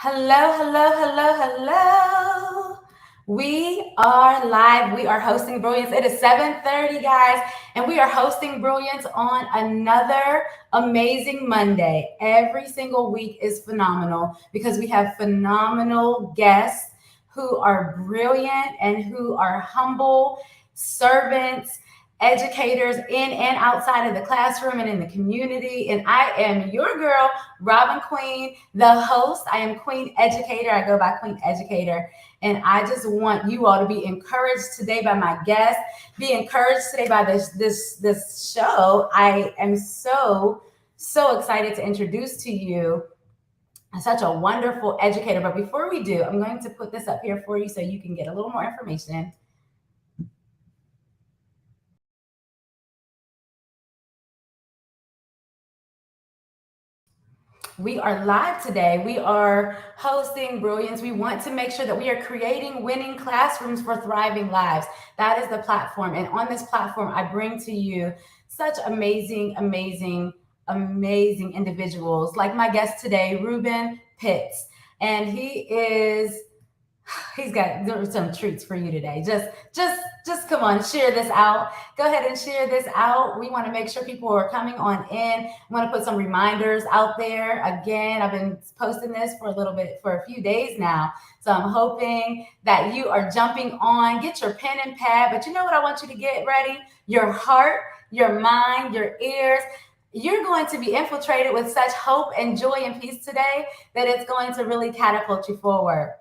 Hello, hello, hello, hello. We are live. We are hosting Brilliance. It is 7:30, guys, and we are hosting Brilliance on another amazing Monday. Every single week is phenomenal because we have phenomenal guests who are brilliant and who are humble servants, educators in and outside of the classroom and in the community. And I am your girl, Robin Queen, the host. I am Queen Educator. I go by Queen Educator. And I just want you all to be encouraged today by my guest, be encouraged today by this show. I am so excited to introduce to you such a wonderful educator. But before we do, I'm going to put this up here for you so you can get a little more information. We are live today. We are hosting Brilliance. We want to make sure that we are creating winning classrooms for thriving lives. That is the platform. And on this platform, I bring to you such amazing individuals like my guest today, Ruben Pitts. And he's got some treats for you today. Just come on, share this out. Go ahead and share this out. We want to make sure people are coming on in. I want to put some reminders out there. Again, I've been posting this for a few days now. So I'm hoping that you are jumping on. Get your pen and pad. But you know what I want you to get ready? Your heart, your mind, your ears. You're going to be infiltrated with such hope and joy and peace today that it's going to really catapult you forward.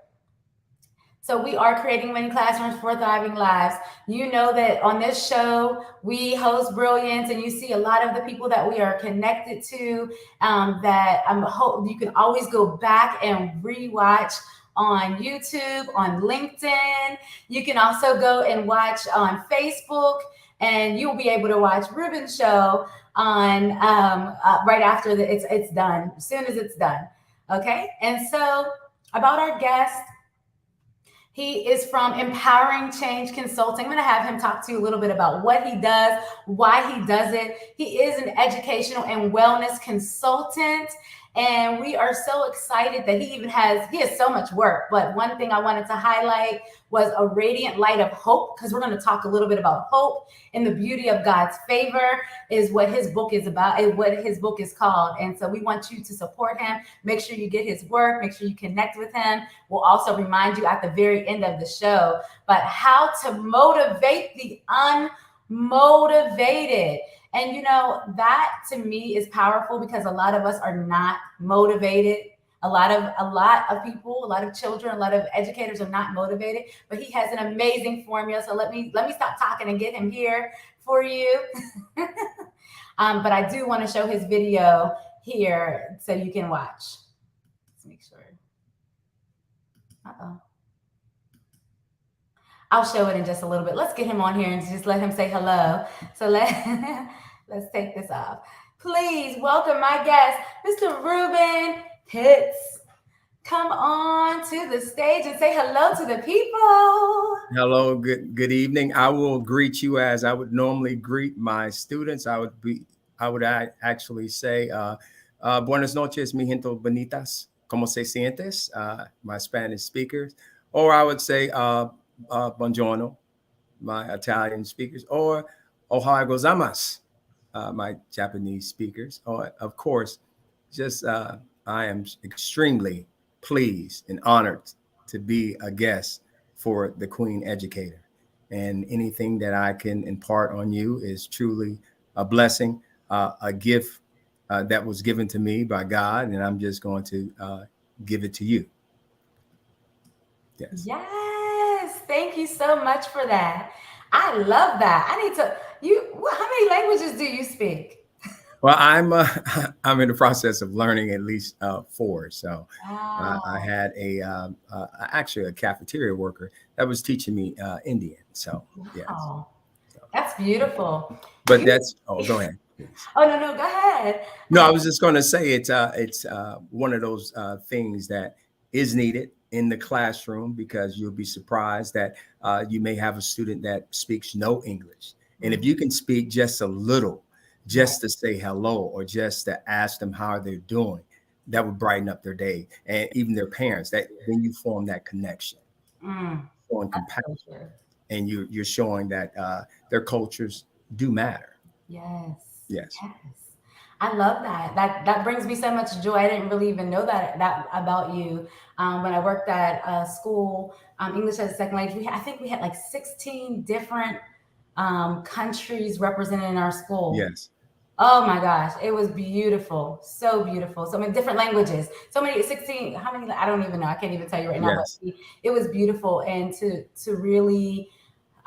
So we are creating winning classrooms for thriving lives. You know that on this show, we host Brilliance, and you see a lot of the people that we are connected to that hope you can always go back and rewatch on YouTube, on LinkedIn. You can also go and watch on Facebook, and you'll be able to watch Ruben's show on right after it's done, as soon as it's done. Okay, and so about our guest. He is from Empowering Change Consulting. I'm going to have him talk to you a little bit about what he does, why he does it. He is an educational and wellness consultant. And we are so excited that he has so much work. But one thing I wanted to highlight was a radiant light of hope, because we're going to talk a little bit about hope and the beauty of God's favor is what his book is about, and what his book is called. And so we want you to support him. Make sure you get his work. Make sure you connect with him. We'll also remind you at the very end of the show, but how to motivate the unmotivated. And you know, that to me is powerful because a lot of us are not motivated. A lot of people, a lot of children, a lot of educators are not motivated, but he has an amazing formula. So let me stop talking and get him here for you. But I do want to show his video here so you can watch. Let's make sure. I'll show it in just a little bit. Let's get him on here and just let him say hello. So let's take this off. Please welcome my guest, Mr. Ruben Pitts. Come on to the stage and say hello to the people. Hello, good evening. I will greet you as I would normally greet my students. I would actually say, buenas noches, mi gente bonitas. ¿Cómo se sientes? My Spanish speakers. Or I would say, buongiorno, my Italian speakers. Or ohayou gozaimasu, my Japanese speakers. Or, of course, just I am extremely pleased and honored to be a guest for the Queen Educator. And anything that I can impart on you is truly a blessing, a gift that was given to me by God, and I'm just going to give it to you. Yes. Yes. Thank you so much for that. I love that. I need to, how many languages do you speak? Well, I'm in the process of learning at least 4. So I had actually a cafeteria worker that was teaching me Indian. So yeah, so. That's beautiful. But go ahead. Please. Oh no, go ahead. No, I was just going to say it's one of those things that is needed in the classroom, because you'll be surprised that you may have a student that speaks no English, and if you can speak just a little, just to say hello or just to ask them how they're doing, that would brighten up their day, and even their parents. That then you form that connection, Mm, showing that's compassion, so true. and you're showing that their cultures do matter. Yes, Yes, yes. I love that. That brings me so much joy. I didn't really even know that about you. When I worked at school, English as a second language, I think we had like 16 different countries represented in our school. yes, Oh my gosh, it was beautiful, so beautiful. So many different languages, so many 16. How many? I don't even know. I can't even tell you right now. But yes. it was beautiful, and to really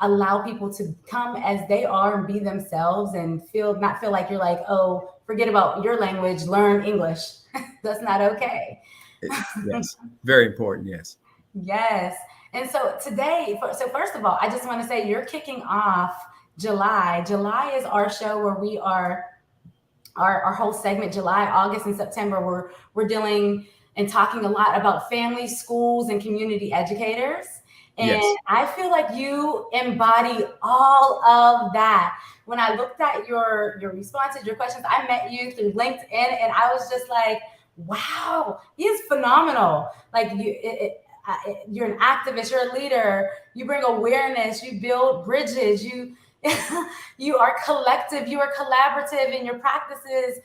allow people to come as they are and be themselves and feel not feel like you're like, oh, forget about your language, learn English. That's not okay. Yes, very important. Yes, Yes. And so today, so first of all, I just want to say you're kicking off July. July is our show where we are our whole segment, July, August, and September, we're dealing and talking a lot about families, schools, and community educators. And yes. I feel like you embody all of that. When I looked at your responses, your questions, I met you through LinkedIn, and I was just like, wow, he is phenomenal. Like you're an activist, you're a leader, you bring awareness, you build bridges, you you are collective, you are collaborative in your practices.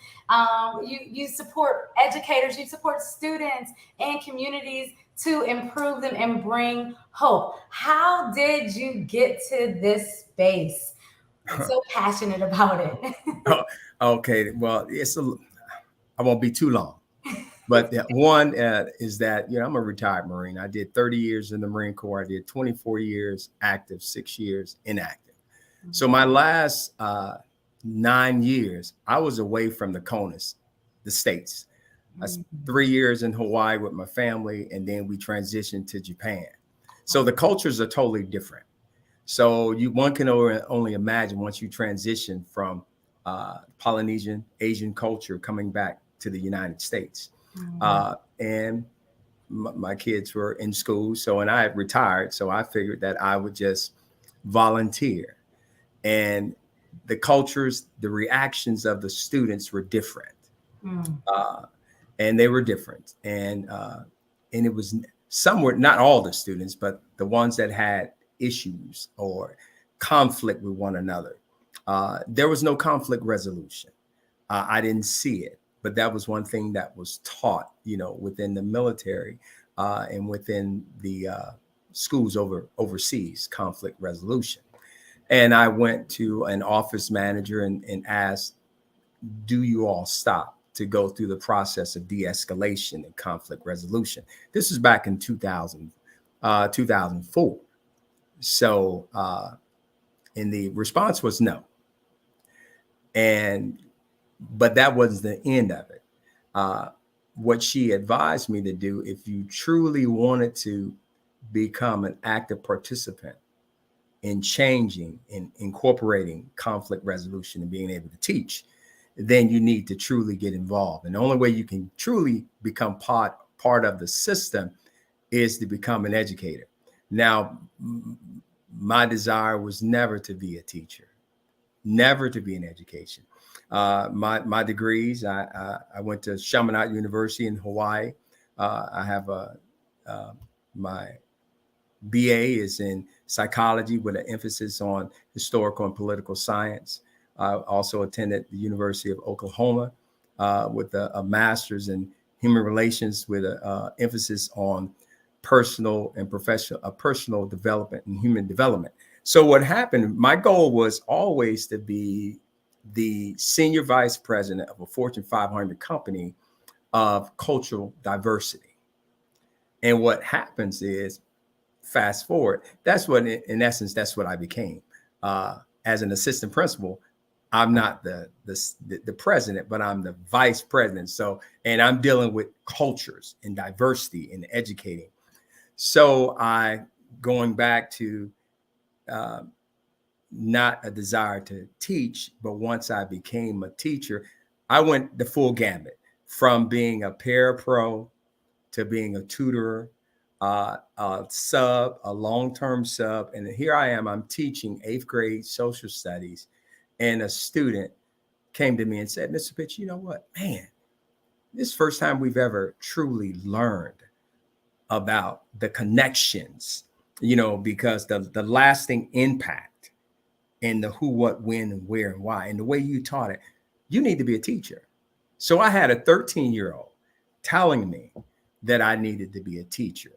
You support educators, you support students and communities to improve them and bring hope. How did you get to this space? I'm so passionate about it. Oh, okay. Well, I won't be too long. But one is that, I'm a retired Marine. I did 30 years in the Marine Corps. I did 24 years active, 6 years inactive. So my last 9 years, I was away from the CONUS, the States. I spent 3 years in Hawaii with my family, and then we transitioned to Japan. So the cultures are totally different. So one can only imagine once you transition from Polynesian, Asian culture coming back to the United States. And my kids were in school, and I had retired. So I figured that I would just volunteer. And the cultures, the reactions of the students were different. Mm. Uh, and they were different. And it was somewhat, not all the students, but the ones that had issues or conflict with one another. There was no conflict resolution. I didn't see it, but that was one thing that was taught, within the military and within the schools overseas, conflict resolution. And I went to an office manager and asked, do you all stop to go through the process of de-escalation and conflict resolution? This was back in 2004. So, and the response was no. But that wasn't the end of it. Uh, what she advised me to do, if you truly wanted to become an active participant in changing and incorporating conflict resolution and being able to teach, then you need to truly get involved. And the only way you can truly become part of the system is to become an educator. Now, my desire was never to be a teacher, never to be in education. My degrees, I went to Chaminade University in Hawaii. I have my BA is in psychology with an emphasis on historical and political science. I also attended the University of Oklahoma with a master's in human relations with an emphasis on personal and personal development and human development. So what happened, my goal was always to be the senior vice president of a Fortune 500 company of cultural diversity. And what happens is, fast forward, that's what, in essence, that's what I became. As an assistant principal, I'm not the president, but I'm the vice president. So, and I'm dealing with cultures and diversity and educating. So going back to uh, not a desire to teach, but once I became a teacher, I went the full gambit from being a parapro to being a tutor, a long-term sub. And here I am, I'm teaching 8th grade social studies. And a student came to me and said, Mr. Pitch, you know what, man, this is the first time we've ever truly learned about the connections, because the lasting impact and the who, what, when, and where, and why, and the way you taught it, you need to be a teacher. So I had a 13-year-old telling me that I needed to be a teacher.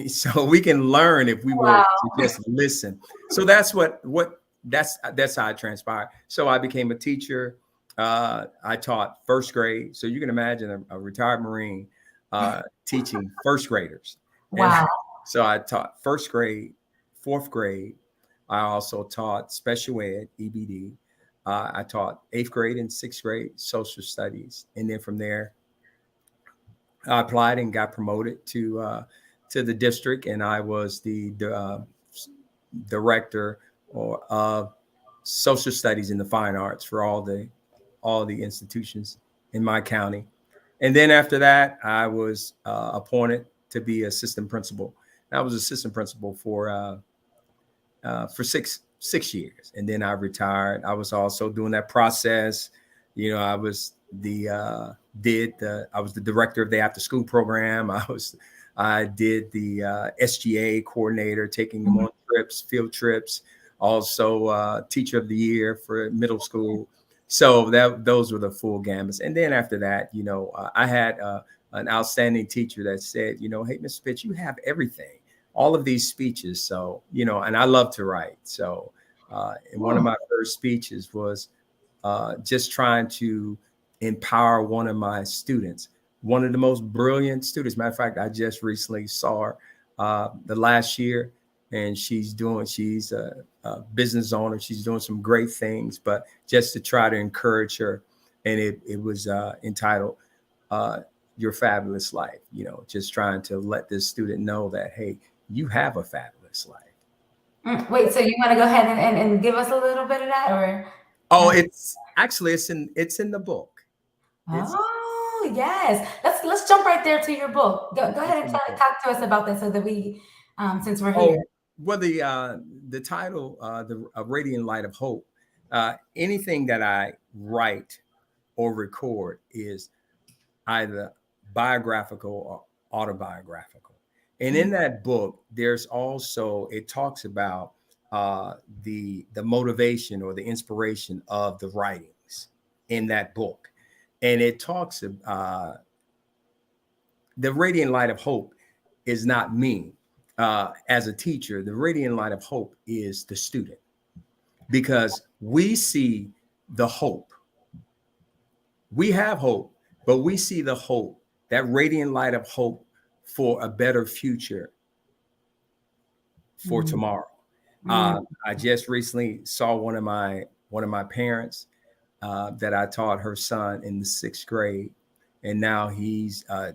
So we can learn if we will Wow. to just listen. So that's how it transpired. So I became a teacher. I taught first grade. So you can imagine a retired Marine teaching first graders. And Wow. so I taught first grade, fourth grade. I also taught special ed, EBD. I taught eighth grade and sixth grade social studies. And then from there, I applied and got promoted to the district, and I was the director of social studies in the fine arts for all the institutions in my county. And then after that, I was appointed to be assistant principal. I was assistant principal for six years, and then I retired. I was also doing that process. I was I was the director of the after school program. I did the SGA coordinator, taking them on trips, field trips. Also, teacher of the year for middle school. So those were the full gambits. And then after that, I had an outstanding teacher that said, hey, Mr. Pitts, you have everything, all of these speeches. So, and I love to write. So, and one of my first speeches was just trying to empower one of my students, one of the most brilliant students. Matter of fact, I just recently saw her the last year, and she's a business owner. She's doing some great things, but just to try to encourage her. And it was entitled Your Fabulous Life, just trying to let this student know that, hey, you have a fabulous life. Wait, so you want to go ahead and give us a little bit of that, or? Oh, it's in the book. Oh, yes. Let's jump right there to your book. Go ahead and talk to us about that so that we, since we're here. Well, the title, the Radiant Light of Hope. Anything that I write or record is either biographical or autobiographical. And in that book, there's also, it talks about the motivation or the inspiration of the writings in that book. And it talks the radiant light of hope is not me as a teacher. The radiant light of hope is the student, because we see the hope. We have hope, but we see the hope, that radiant light of hope for a better future for tomorrow. I just recently saw one of my parents that I taught her son in the sixth grade, and now he's a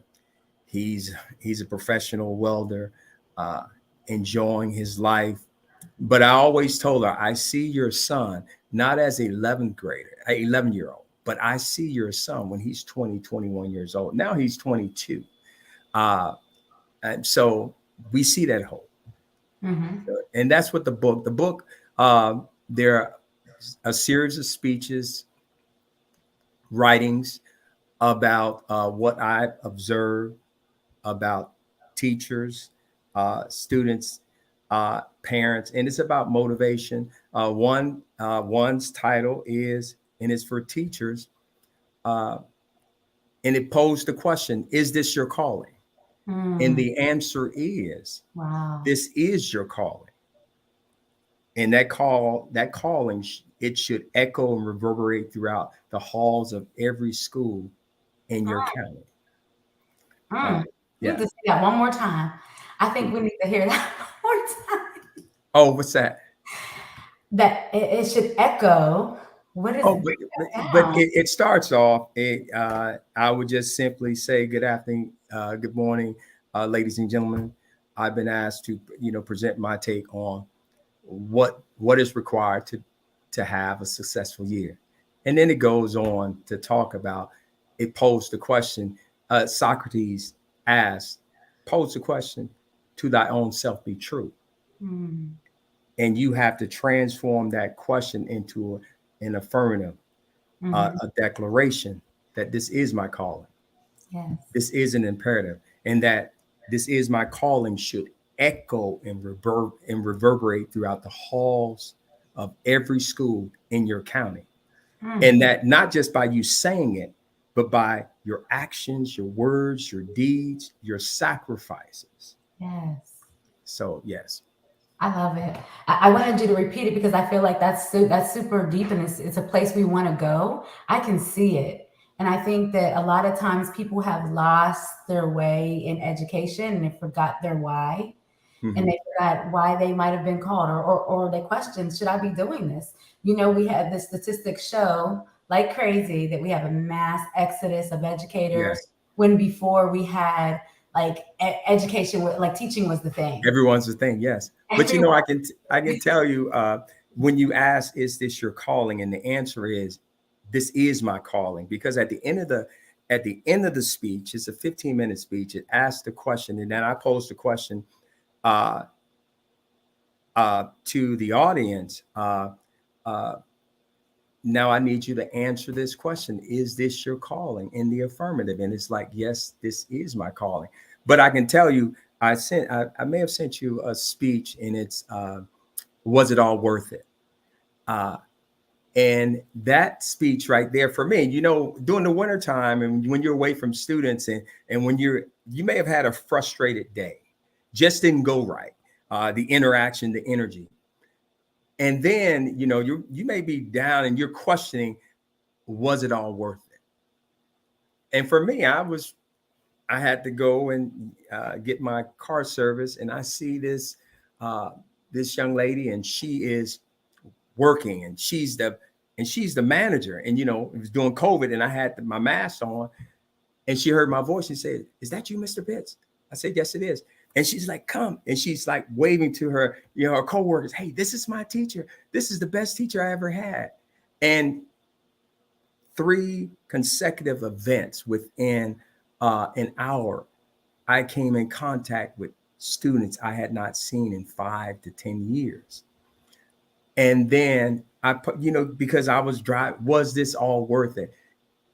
professional welder, enjoying his life. But I always told her, I see your son not as an 11-year-old, but I see your son when he's 20, 21 years old. Now he's 22. And so we see that hope. And that's what the book, there are a series of speeches, writings about what I've observed about teachers, students, parents, and it's about motivation. One's title is, and it's for teachers, and it posed the question, is this your calling? And the answer is, wow, this is your calling. And that calling, it should echo and reverberate throughout the halls of every school in your county. We need to see that one more time. I think we need to hear that one more time. Oh, what's that? That it should echo. What is but it starts off. I would just simply say, good afternoon, good morning, ladies and gentlemen. I've been asked to, present my take on what is required to have a successful year, and then it goes on to talk about. It posed the question. Socrates asked, "Pose the question, to thy own self be true." And you have to transform that question into an affirmative, a declaration that this is my calling. Yes. This is an imperative, and that this is my calling should echo and reverberate throughout the halls of every school in your county. Mm, And that not just by you saying it, but by your actions, your words, your deeds, your sacrifices. yes. So, yes. I love it. I wanted you to repeat it because I feel like that's super deep and it's a place we want to go. I can see it. And I think that a lot of times people have lost their way in education and they forgot their why. And Hmm. they forgot why they might have been called or they questioned, should I be doing this? We had the statistics show like crazy that we have a mass exodus of educators Yes. when before we had like education, like teaching was the thing. Everyone's the thing. Yes. But Everyone. I can tell you when you ask, is this your calling? And the answer is, this is my calling. Because at the end of the speech, it's a 15-minute speech. It asks the question, and then I pose the question uh, to the audience. Uh, Now I need you to answer this question. Is this your calling? In the affirmative. And it's like, yes, this is my calling. But I can tell you, I may have sent you a speech, and it's was it all worth it? Uh, and that speech right there for me, during the wintertime and when you're away from students, and when you may have had a frustrated day, just didn't go right. The interaction, the energy. And then, you may be down and you're questioning, was it all worth it? And for me, I had to go and get my car service, and I see uh, this young lady, and she is working, and she's the manager, and it was during COVID, and I had my mask on, and she heard my voice and said, "Is that you, Mr. Pitts?" I said, "Yes, it is." And she's like, "Come," and she's like waving to her, her coworkers, "Hey, this is my teacher. This is the best teacher I ever had." And 3 consecutive events within an hour, I came in contact with students I had not seen in 5 to 10 years. And then I put, because I was driving, was this all worth it?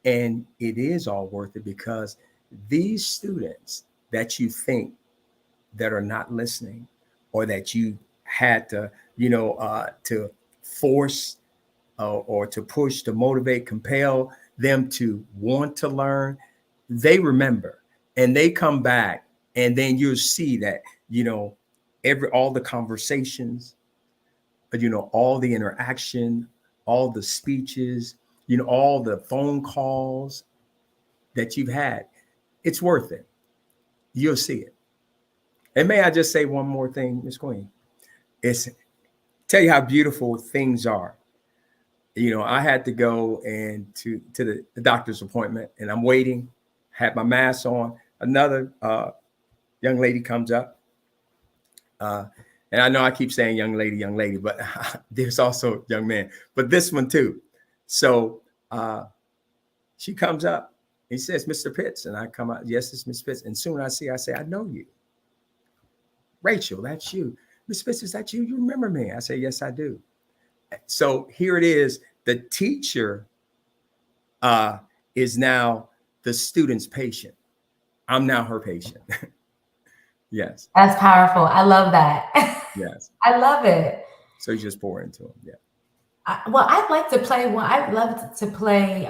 And it is all worth it, because these students that you think that are not listening, or that you had to, to force or to push, to motivate, compel them to want to learn, they remember and they come back, and then you'll see that, all the conversations, all the interaction, all the speeches, all the phone calls that you've had, it's worth it. You'll see it. And may I just say one more thing, Miss Queen? It's tell you how beautiful things are. I had to go and to the doctor's appointment, and I'm waiting, had my mask on. Another young lady comes up, uh, and I know I keep saying young lady, but there's also young man, but this one too. So she comes up. He says, "Mr. Pitts," and I come out, "Yes, it's Miss Pitts." And soon I say, "I know you, Rachel. That's you, Miss Pitts. Is that you? You remember me?" I say, "Yes, I do." So here it is. The teacher uh, is now the student's patient. I'm now her patient. Yes. That's powerful. I love that. Yes. I love it. So you just pour into them. Yeah. Well, I'd like to play one. I'd love to play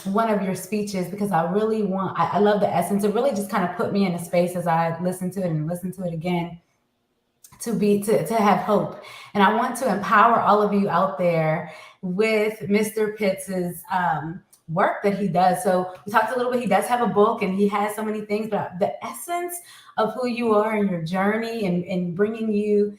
one of your speeches because I really want, I love the essence. It really just kind of put me in a space as I listened to it and listened to it again to have hope. And I want to empower all of you out there with Mr. Pitts's work that he does. So we talked a little bit, he does have a book and he has so many things, but the essence of who you are and your journey and bringing you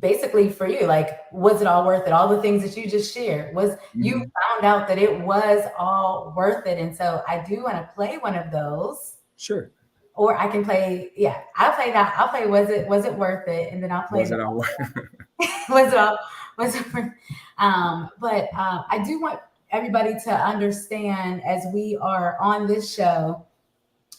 basically for you, like, was it all worth it? All the things that you just shared, was you Mm-hmm. found out that it was all worth it. And so I do want to play one of those, Sure. or I can play, yeah, I'll play that. I'll play was it worth it? And then I'll play Was the it all? was it all was it worth but I do want everybody to understand as we are on this show,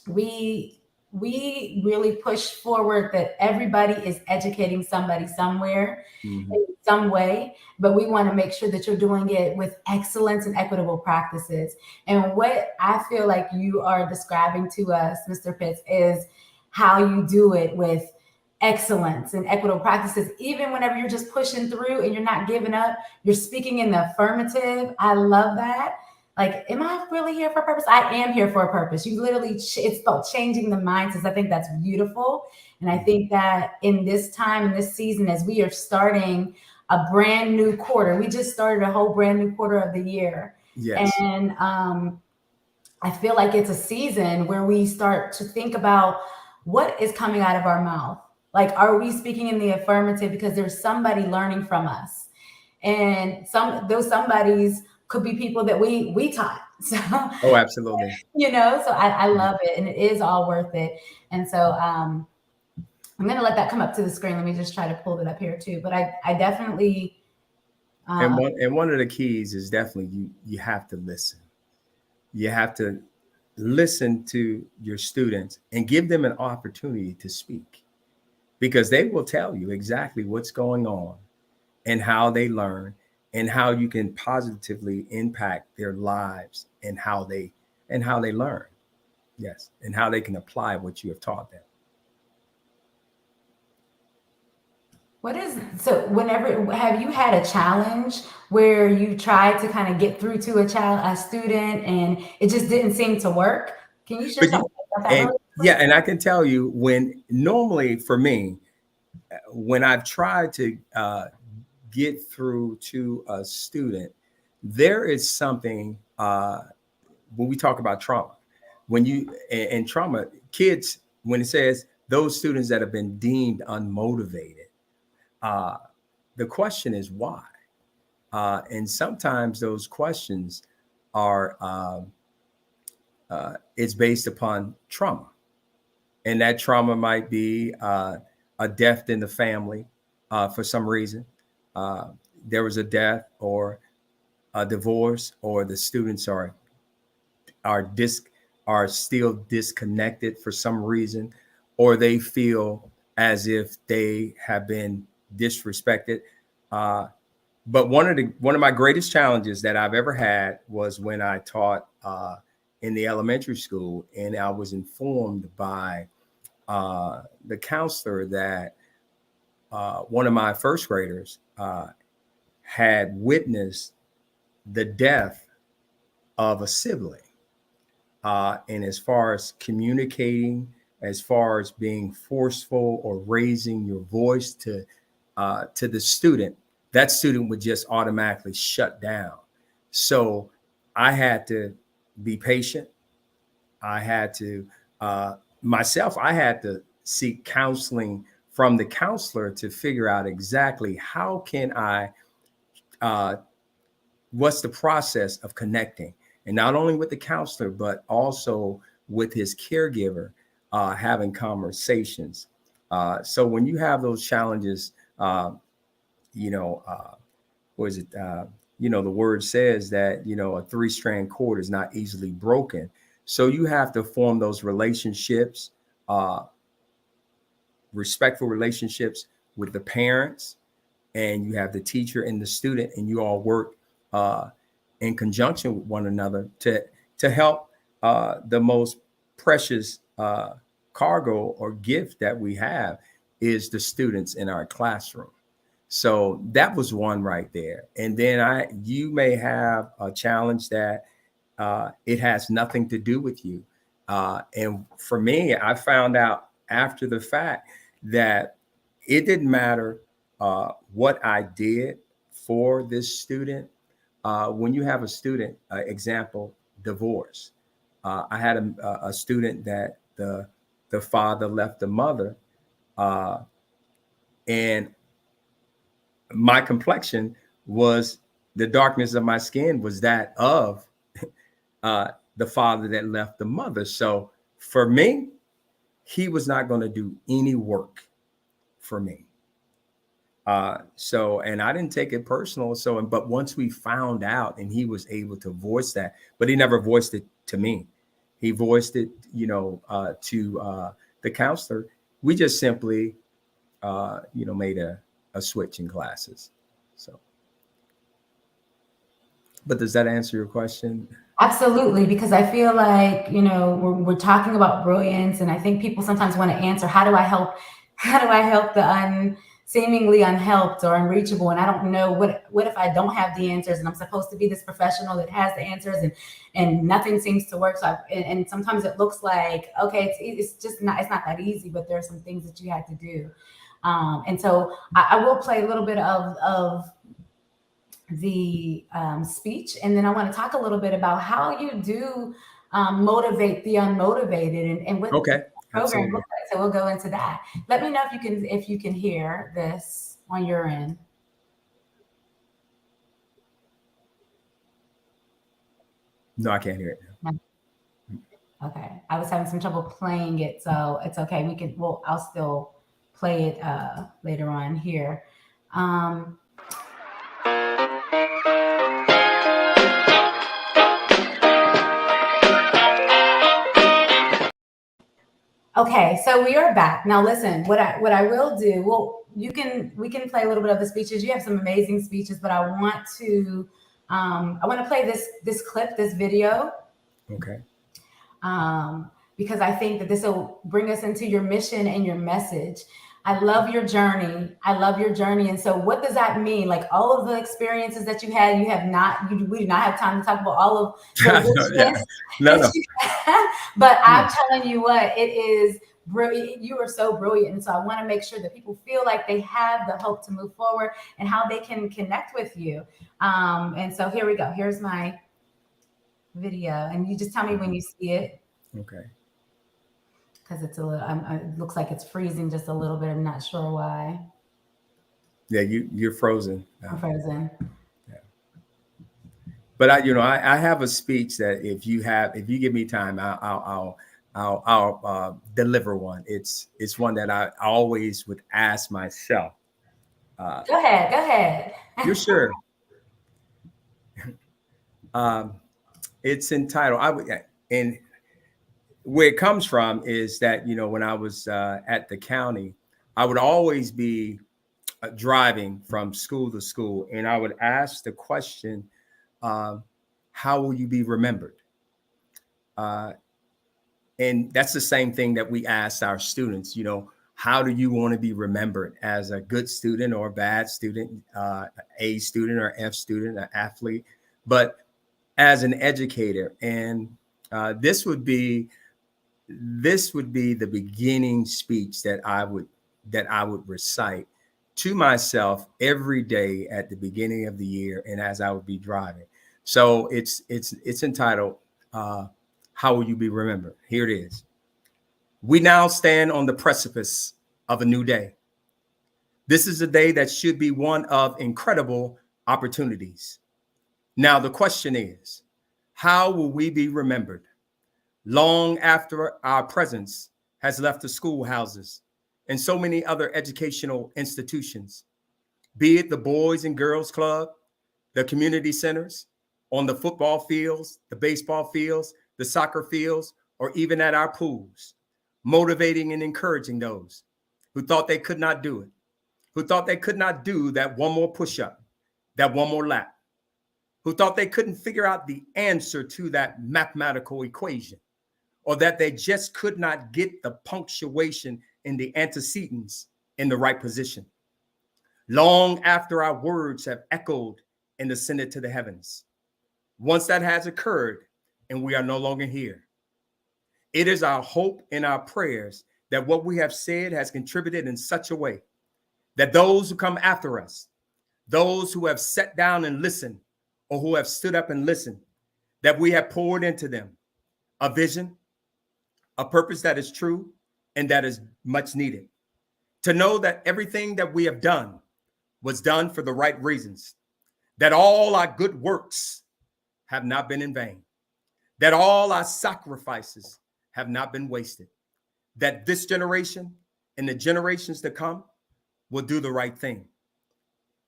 we we really push forward that everybody is educating somebody somewhere Mhm. in some way, but we want to make sure that you're doing it with excellence and equitable practices. And what I feel like you are describing to us, Mr. Pitts, is how you do it with excellence and equitable practices, even whenever you're just pushing through and you're not giving up, you're speaking in the affirmative. I love that. Like, am I really here for a purpose? I am here for a purpose. You literally, it's about changing the mindsets. I think that's beautiful. And I think that in this time, in this season, as we are starting a brand new quarter, we just started a whole brand new quarter of the year. Yes. And I feel like it's a season where we start to think about what is coming out of our mouth. Like, are we speaking in the affirmative because there's somebody learning from us? And those somebodies could be people that we taught. So Oh, absolutely. so I love it, and it is all worth it. And so I'm gonna let that come up to the screen. Let me just try to pull it up here too. But I definitely And uh, one of the keys is definitely you have to listen. You have to listen to your students and give them an opportunity to speak, because they will tell you exactly what's going on and how they learn and how you can positively impact their lives and how they learn. Yes, and how they can apply what you have taught them. what is so whenever have you had a challenge where you tried to kind of get through to a student and it just didn't seem to work? Can you share But you, something about that and really yeah, quick? and I can tell you, when normally for me, when I've tried to get through to a student, there is something when we talk about trauma, when you and trauma, kids, when it says those students that have been deemed unmotivated, uh, the question is why, and sometimes those questions are it's based upon trauma, and that trauma might be a death in the family for some reason. Uh, there was a death or a divorce, or the students are dis are still disconnected for some reason, or they feel as if they have been disrespected. Uh, but one of my greatest challenges that I've ever had was when I taught in the elementary school, and I was informed by the counselor that one of my first graders had witnessed the death of a sibling. And as far as communicating, as far as being forceful or raising your voice to the student, that student would just automatically shut down. So I had to be patient. I had to uh, myself. I had to seek counseling from the counselor to figure out exactly how can I uh, what's the process of connecting, and not only with the counselor but also with his caregiver, having conversations. So when you have those challenges, uh, you know what is it the word says that a three-strand cord is not easily broken. So you have to form those relationships, uh, respectful relationships with the parents, and you have the teacher and the student, and you all work uh, in conjunction with one another to help the most precious cargo or gift that we have is the students in our classroom. So that was one right there. And then you may have a challenge that it has nothing to do with you. And for me, I found out after the fact that it didn't matter what I did for this student. When you have a student, example, divorce. I had a student that the father left the mother, uh, and my complexion was the darkness of my skin was that of uh, the father that left the mother. So for me, he was not going to do any work for me. And I didn't take it personal. But once we found out and he was able to voice that, but he never voiced it to me. he voiced it, to the counselor. We just simply, made a switch in classes. So, but does that answer your question? Absolutely, because I feel like, we're talking about brilliance, and I think people sometimes want to answer, how do I help? How do I help the seemingly unhelped or unreachable? And I don't know what if I don't have the answers, and I'm supposed to be this professional that has the answers, and nothing seems to work. So and sometimes it looks like, okay, it's just not, it's not that easy, but there are some things that you had to do. And so I will play a little bit of the speech, and then I want to talk a little bit about how you do motivate the unmotivated, and what Okay, the program absolutely. looks like. So we'll go into that. Let me know if you can hear this on your end. No, I can't hear it. No. Okay, I was having some trouble playing it, so it's okay. I'll still play it later on here. Okay, so we are back. Now listen, what I will do, well, we can play a little bit of the speeches. You have some amazing speeches, but I want to play this clip, this video, Okay. because I think that this will bring us into your mission and your message. I love your journey. I love your journey. And so what does that mean? Like, all of the experiences that you had, we do not have time to talk about all of the No, yeah. richness No, that no. you had, but I'm telling you what, it is brilliant. You are so brilliant. And so I want to make sure that people feel like they have the hope to move forward and how they can connect with you. And so here we go. Here's my video, and you just tell me when you see it, Okay. because it's a little. It looks like it's freezing just a little bit. I'm not sure why. Yeah, you're frozen. I'm frozen. Yeah. But I have a speech that if you give me time, I'll deliver one. It's one that I always would ask myself. Go ahead. Go ahead. You're sure? It's entitled. And where it comes from is that when I was at the county, I would always be driving from school to school, and I would ask the question, how will you be remembered? And that's the same thing that we ask our students. How do you want to be remembered, as a good student or a bad student, A student or F student, an athlete, but as an educator? And this would be the beginning speech that I would recite to myself every day at the beginning of the year, and as I would be driving. So it's entitled, how will you be remembered? Here it is. We now stand on the precipice of a new day. This is a day that should be one of incredible opportunities. Now, the question is, how will we be remembered long after our presence has left the schoolhouses and so many other educational institutions, be it the Boys and Girls Club, the community centers, on the football fields, the baseball fields, the soccer fields, or even at our pools, motivating and encouraging those who thought they could not do it, who thought they could not do that one more push-up, that one more lap, who thought they couldn't figure out the answer to that mathematical equation, or that they just could not get the punctuation in the antecedents in the right position. Long after our words have echoed and ascended to the heavens, once that has occurred and we are no longer here, it is our hope and our prayers that what we have said has contributed in such a way that those who come after us, those who have sat down and listened, or who have stood up and listened, that we have poured into them a vision, a purpose that is true and that is much needed. To know that everything that we have done was done for the right reasons, that all our good works have not been in vain, that all our sacrifices have not been wasted, that this generation and the generations to come will do the right thing.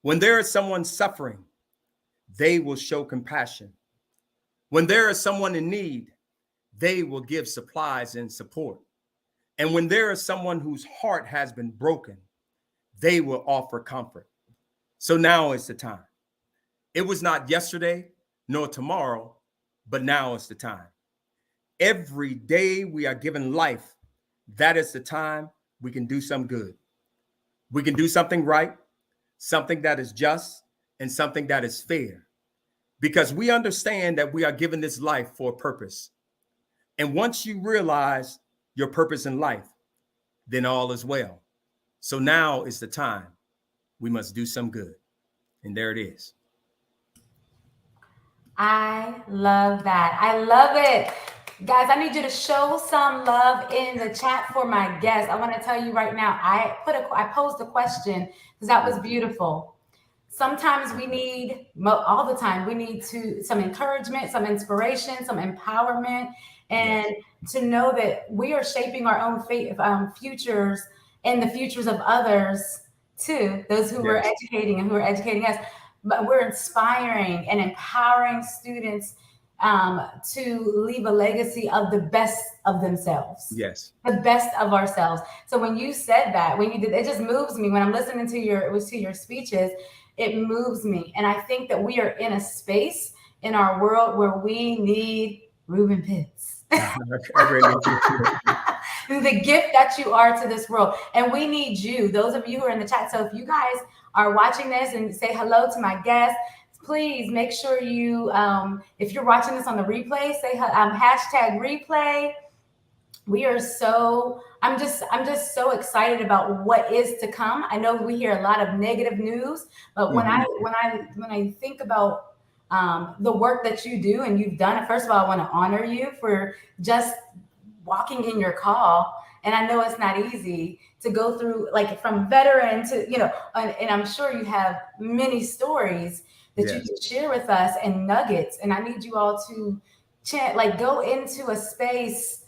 When there is someone suffering, they will show compassion. When there is someone in need, they will give supplies and support. And when there is someone whose heart has been broken, they will offer comfort. So now is the time. It was not yesterday nor tomorrow, but now is the time. Every day we are given life, that is the time we can do some good. We can do something right, something that is just, and something that is fair, because we understand that we are given this life for a purpose. And once you realize your purpose in life, then all is well. So now is the time we must do some good. And there it is. I love that. I love it. Guys, I need you to show some love in the chat for my guest. I want to tell you right now, I posed a question because that was beautiful. Sometimes we need, all the time, we need some encouragement, some inspiration, some empowerment, and to know that we are shaping our own futures and the futures of others too, those who we're educating and who are educating us. But we're inspiring and empowering students to leave a legacy of the best of themselves. Yes. The best of ourselves. So when you said that, when you did, it just moves me. When I'm listening to your speeches, it moves me. And I think that we are in a space in our world where we need Reuben Pitts. The gift that you are to this world. And we need you, those of you who are in the chat. So if you guys are watching this and say hello to my guest, please make sure you, if you're watching this on the replay, say hashtag replay. We are I'm just so excited about what is to come. I know we hear a lot of negative news, but when I think about the work that you do and you've done, first of all, I want to honor you for just walking in your call. And I know it's not easy to go through, like, from veteran to, and I'm sure you have many stories that you can share with us and nuggets. And I need you all to go into a space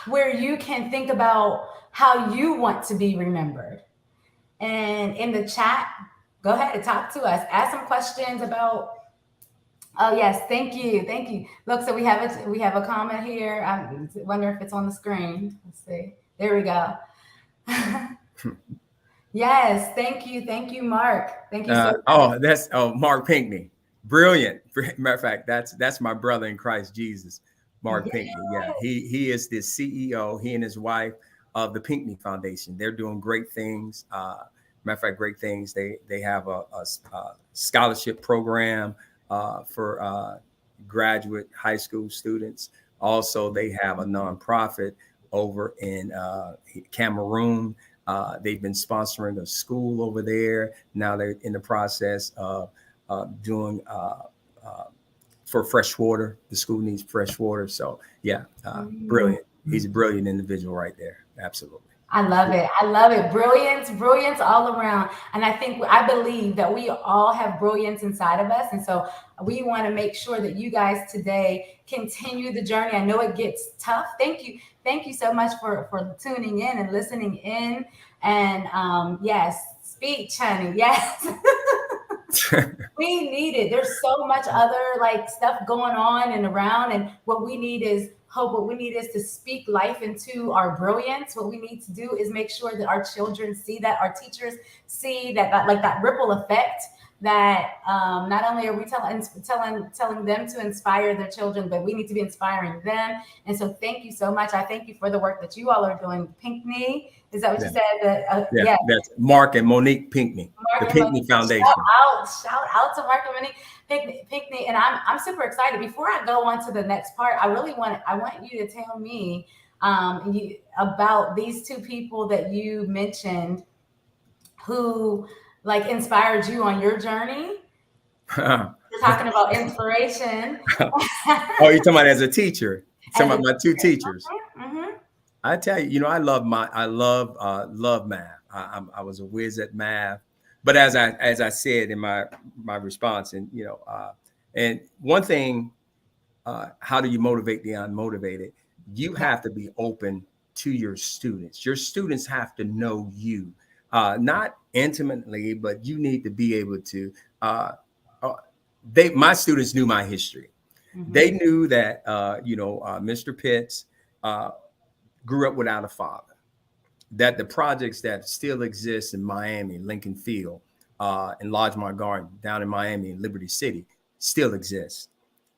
where you can think about how you want to be remembered. And in the chat, go ahead and talk to us. Ask some questions about. Oh yes, thank you. Look, so we have a comment here. I wonder if it's on the screen. Let's see. There we go. Yes, thank you, Mark. Thank you so much. That's Mark Pinckney. Brilliant. Matter of fact, that's my brother in Christ Jesus, Mark Pinckney. Yeah, he is the CEO. He and his wife of the Pinckney Foundation. They're doing great things. Matter of fact, great things. They have a scholarship program for graduate high school students. Also, they have a nonprofit over in Cameroon. They've been sponsoring a school over there. Now they're in the process of doing for fresh water. The school needs fresh water. So yeah, brilliant. He's a brilliant individual right there. Absolutely. I love it. Brilliance all around. And I believe that we all have brilliance inside of us. And so we want to make sure that you guys today continue the journey. I know it gets tough. Thank you so much for tuning in and listening in. And yes, speech, honey. Yes. We need it. There's so much other stuff going on and around. And what we need is hope. What we need is to speak life into our brilliance. What we need to do is make sure that our children see that, our teachers see that ripple effect, that not only are we telling them to inspire their children, but we need to be inspiring them. And so thank you so much. I thank you for the work that you all are doing. Pinckney, is that what you said? Yeah, that's Mark and Monique Pinckney, the Pinckney Foundation. Shout out to Mark and Monique Pinckney. And I'm super excited. Before I go on to the next part, I want you to tell me about these two people that you mentioned who inspired you on your journey. You're talking about inspiration. Oh, you're talking about as a teacher. Talking about my two teachers. Mm-hmm. I tell you, I love math. I was a whiz at math. But as I said in my response, and and one thing, how do you motivate the unmotivated? You have to be open to your students. Your students have to know you, not intimately, but you need to be able to. My students knew my history. They knew that, Mr. Pitts grew up without a father, that the projects that still exist in Miami, Lincoln Field, in Largemont Garden, down in Miami, in Liberty City, still exist.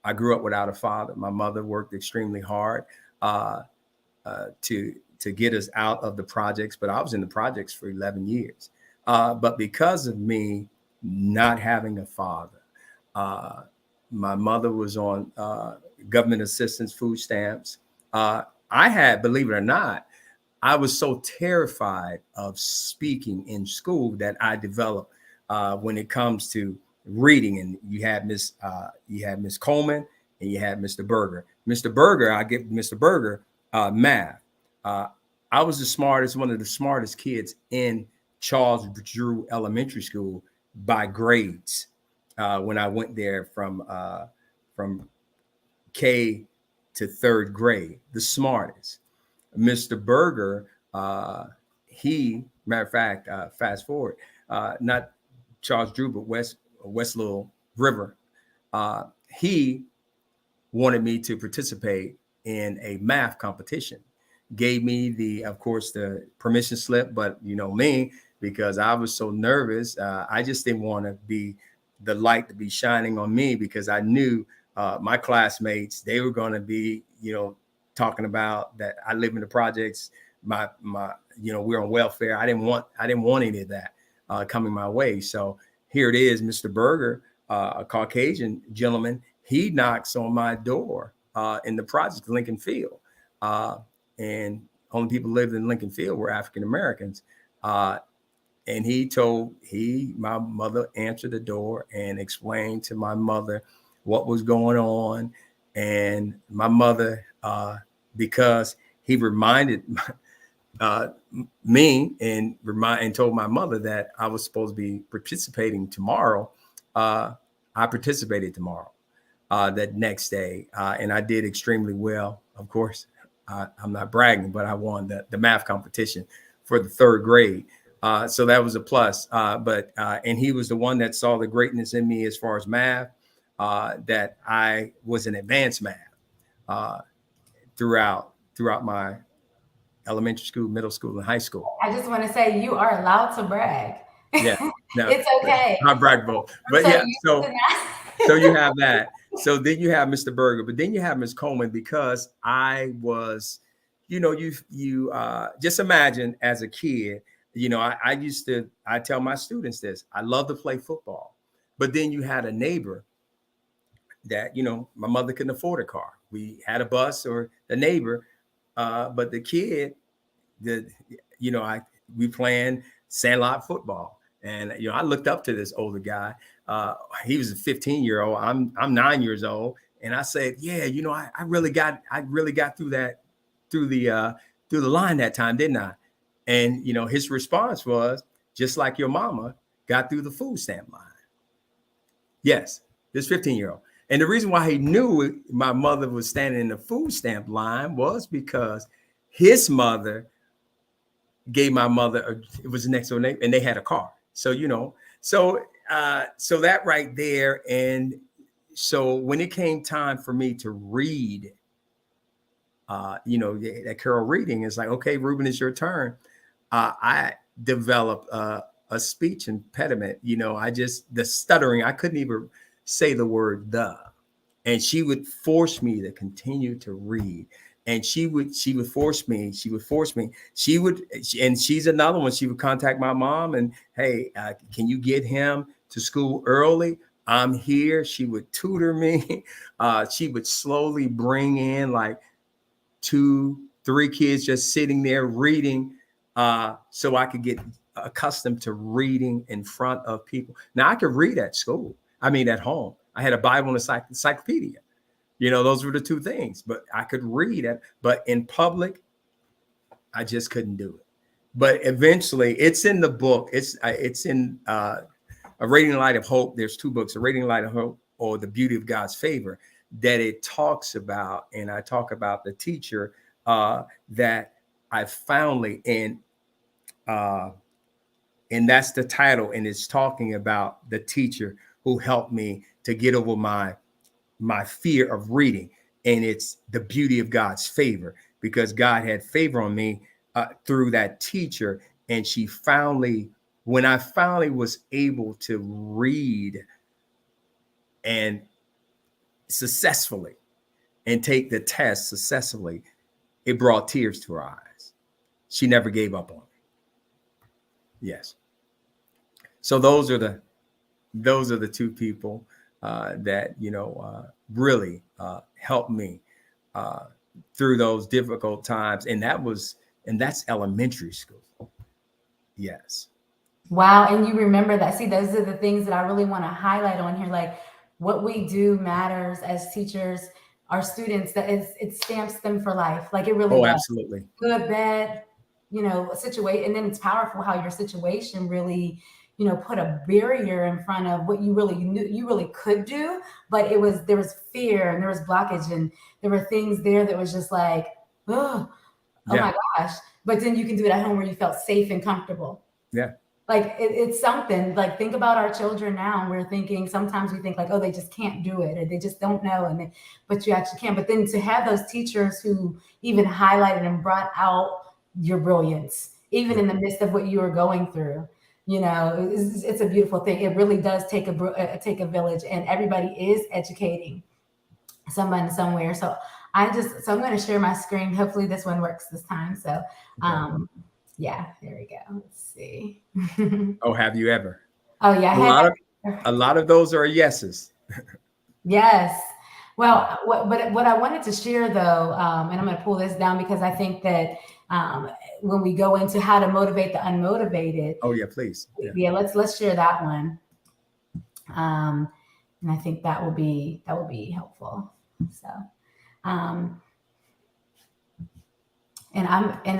I grew up without a father. My mother worked extremely hard uh, to get us out of the projects, but I was in the projects for 11 years. But because of me not having a father, uh, my mother was on government assistance food stamps. I had, believe it or not, I was so terrified of speaking in school that I developed when it comes to reading. And you had Miss Coleman and you had Mr. Berger. Mr. Berger, I give Mr. Berger math. Uh, I was one of the smartest kids in Charles Drew Elementary School by grades when I went there from K to third grade, the smartest. Mr. Berger, matter of fact, fast forward, not Charles Drew, but West Little River, he wanted me to participate in a math competition. Gave me of course, the permission slip, but you know me, because I was so nervous, I just didn't want to be the light to be shining on me, because I knew my classmates, they were going to be, talking about that I live in the projects. We're on welfare. I didn't want any of that coming my way. So here it is, Mr. Berger, a Caucasian gentleman. He knocks on my door in the project, Lincoln Field, and only people lived in Lincoln Field were African Americans. And my mother answered the door and explained to my mother what was going on. And my mother, because he reminded me and told my mother that I was supposed to be participating tomorrow, I participated tomorrow, that next day. And I did extremely well. Of course, I'm not bragging, but I won the math competition for the third grade. So that was a plus. And he was the one that saw the greatness in me as far as math, that I was in advanced math throughout my elementary school, middle school, and high school. I just want to say you are allowed to brag. Yeah, no, It's okay. not braggable, but So yeah. So you you have that. So then you have Mr. Berger, but then you have Ms. Coleman, because I was, you just imagine as a kid, I tell my students this, I love to play football, but then you had a neighbor that, my mother couldn't afford a car. We had a bus or the neighbor, but the kid, we playing sandlot football. And, I looked up to this older guy. He was a 15-year-old. I'm 9 years old. And I said, yeah, I really got through the line that time, didn't I? And, his response was, just like your mama got through the food stamp line. Yes, this 15-year-old. And the reason why he knew my mother was standing in the food stamp line was because his mother gave my mother, it was next door neighbor, and they had a car. So, so that right there. And so when it came time for me to read, that Carol reading is like, okay, Ruben, it's your turn. I developed a speech impediment. The stuttering, I couldn't even say the word "the," and she would force me to continue to read. And she would force me. And she's another one. She would contact my mom and, hey, can you get him to school early? I'm here. She would tutor me. She would slowly bring in like 2, 3 kids just sitting there reading, so I could get accustomed to reading in front of people. Now I could read at school. I mean, at home, I had a Bible and a encyclopedia. Those were the 2 things, but I could read it, but in public, I just couldn't do it. But eventually it's in the book. It's in A Radiant Light of Hope. There's 2 books, A Radiant Light of Hope or The Beauty of God's Favor, that it talks about. And I talk about the teacher that I foundly and that's the title. And it's talking about the teacher who helped me to get over my my fear of reading. And it's the beauty of God's favor, because God had favor on me through that teacher. And when I finally was able to read and successfully and take the test successfully, it brought tears to her eyes. She never gave up on me. Yes. So those are the two people that really helped me through those difficult times, and that's elementary school. Yes. Wow. And you remember that. See, those are the things that I really want to highlight on here. Like, what we do matters as teachers. Our students, that it stamps them for life. Like, it really does. Absolutely. Good, bad, situation. And then it's powerful how your situation really, put a barrier in front of what you really knew you really could do. But there was fear and there was blockage, and there were things there that was just like, oh my gosh. But then you can do it at home where you felt safe and comfortable. Yeah. Like, it's something. Like, think about our children now, and sometimes we think like, oh, they just can't do it, or they just don't know. But you actually can. But then to have those teachers who even highlighted and brought out your brilliance, even in the midst of what you were going through, it's a beautiful thing. It really does take a village, and everybody is educating someone somewhere. So I'm going to share my screen. Hopefully this one works this time. So, yeah, there we go. Let's see. Oh, have you ever? Oh, yeah. A lot of those are yeses. Yes. Well, what I wanted to share, though, and I'm going to pull this down because I think that when we go into how to motivate the unmotivated. Oh, yeah, please. Yeah, let's share that one. And I think that will be helpful. So, and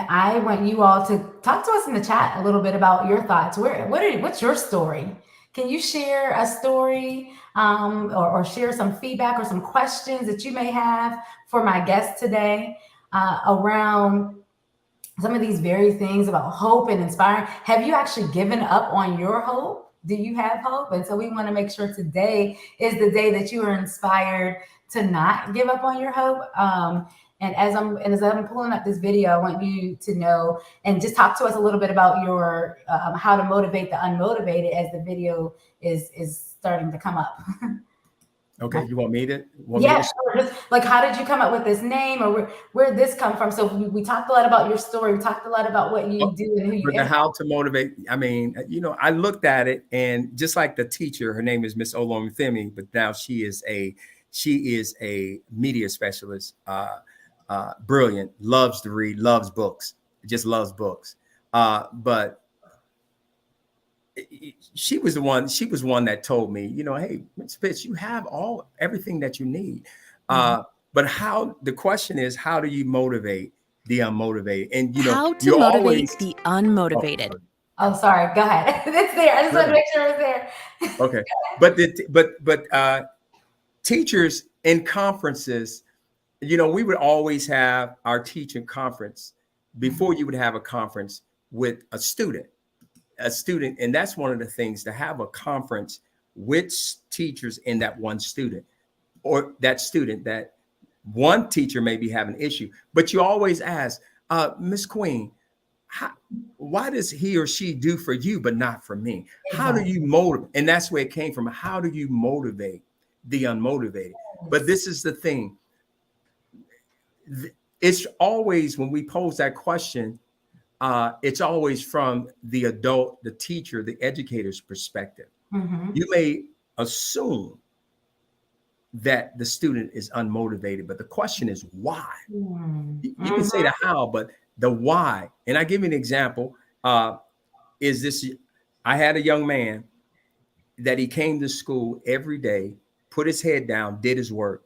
I want you all to talk to us in the chat a little bit about your thoughts. What's your story? Can you share a story or share some feedback or some questions that you may have for my guest today around some of these very things about hope and inspiring? Have you actually given up on your hope? Do you have hope? And so we want to make sure today is the day that you are inspired to not give up on your hope. And as I'm pulling up this video, I want you to know and just talk to us a little bit about your how to motivate the unmotivated as the video is starting to come up. Okay, you want me to? Yeah, sure. Just like, how did you come up with this name, or where did this come from? So we talked a lot about your story. We talked a lot about what you do and who you are. How to motivate. I mean, I looked at it, and just like the teacher, her name is Miss Olomithemi, but now she is a media specialist. Brilliant, loves to read, loves books, just loves books. But she was one that told me, hey, Ms. Fitz, you have everything that you need. But the question is, how do you motivate the unmotivated? And how to motivate the unmotivated. Oh, sorry. Go ahead. It's there. I just want to make sure it's there. Okay. But teachers in conferences, we would always have our teaching conference before you would have a conference with a student. And that's one of the things, to have a conference with teachers and that one student, or that student, that one teacher may be having an issue, but you always ask, Miss Queen, why does he or she do for you but not for me? Exactly. How do you motivate? And that's where it came from. How do you motivate the unmotivated? But this is the thing. It's always, when we pose that question, it's always from the adult, the teacher, the educator's perspective. Mm-hmm. You may assume that the student is unmotivated, but the question is why. Mm-hmm. You can say the how, but the why. And I give you an example. I had a young man that he came to school every day, put his head down, did his work,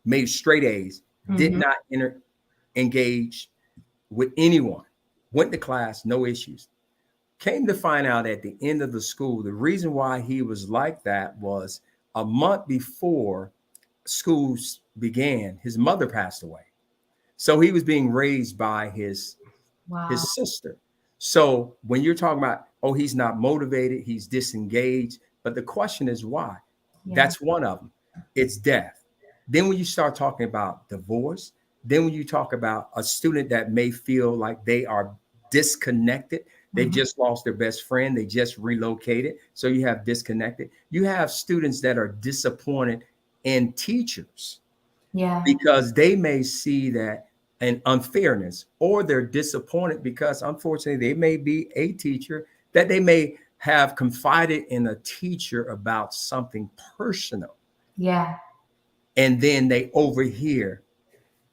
made straight A's, mm-hmm. did not engage with anyone, went to class, no issues. Came to find out at the end of the school, the reason why he was like that was a month before schools began, his mother passed away. So he was being raised by his sister. So when you're talking about, oh, he's not motivated, he's disengaged, but the question is why? Yeah. That's one of them. It's death. Then when you start talking about divorce, then when you talk about a student that may feel like they are disconnected, they've just lost their best friend, they just relocated. So you have disconnected. You have students that are disappointed in teachers because they may see that an unfairness, or they're disappointed because unfortunately they may be a teacher that they may have confided in a teacher about something personal. Yeah. And then they overhear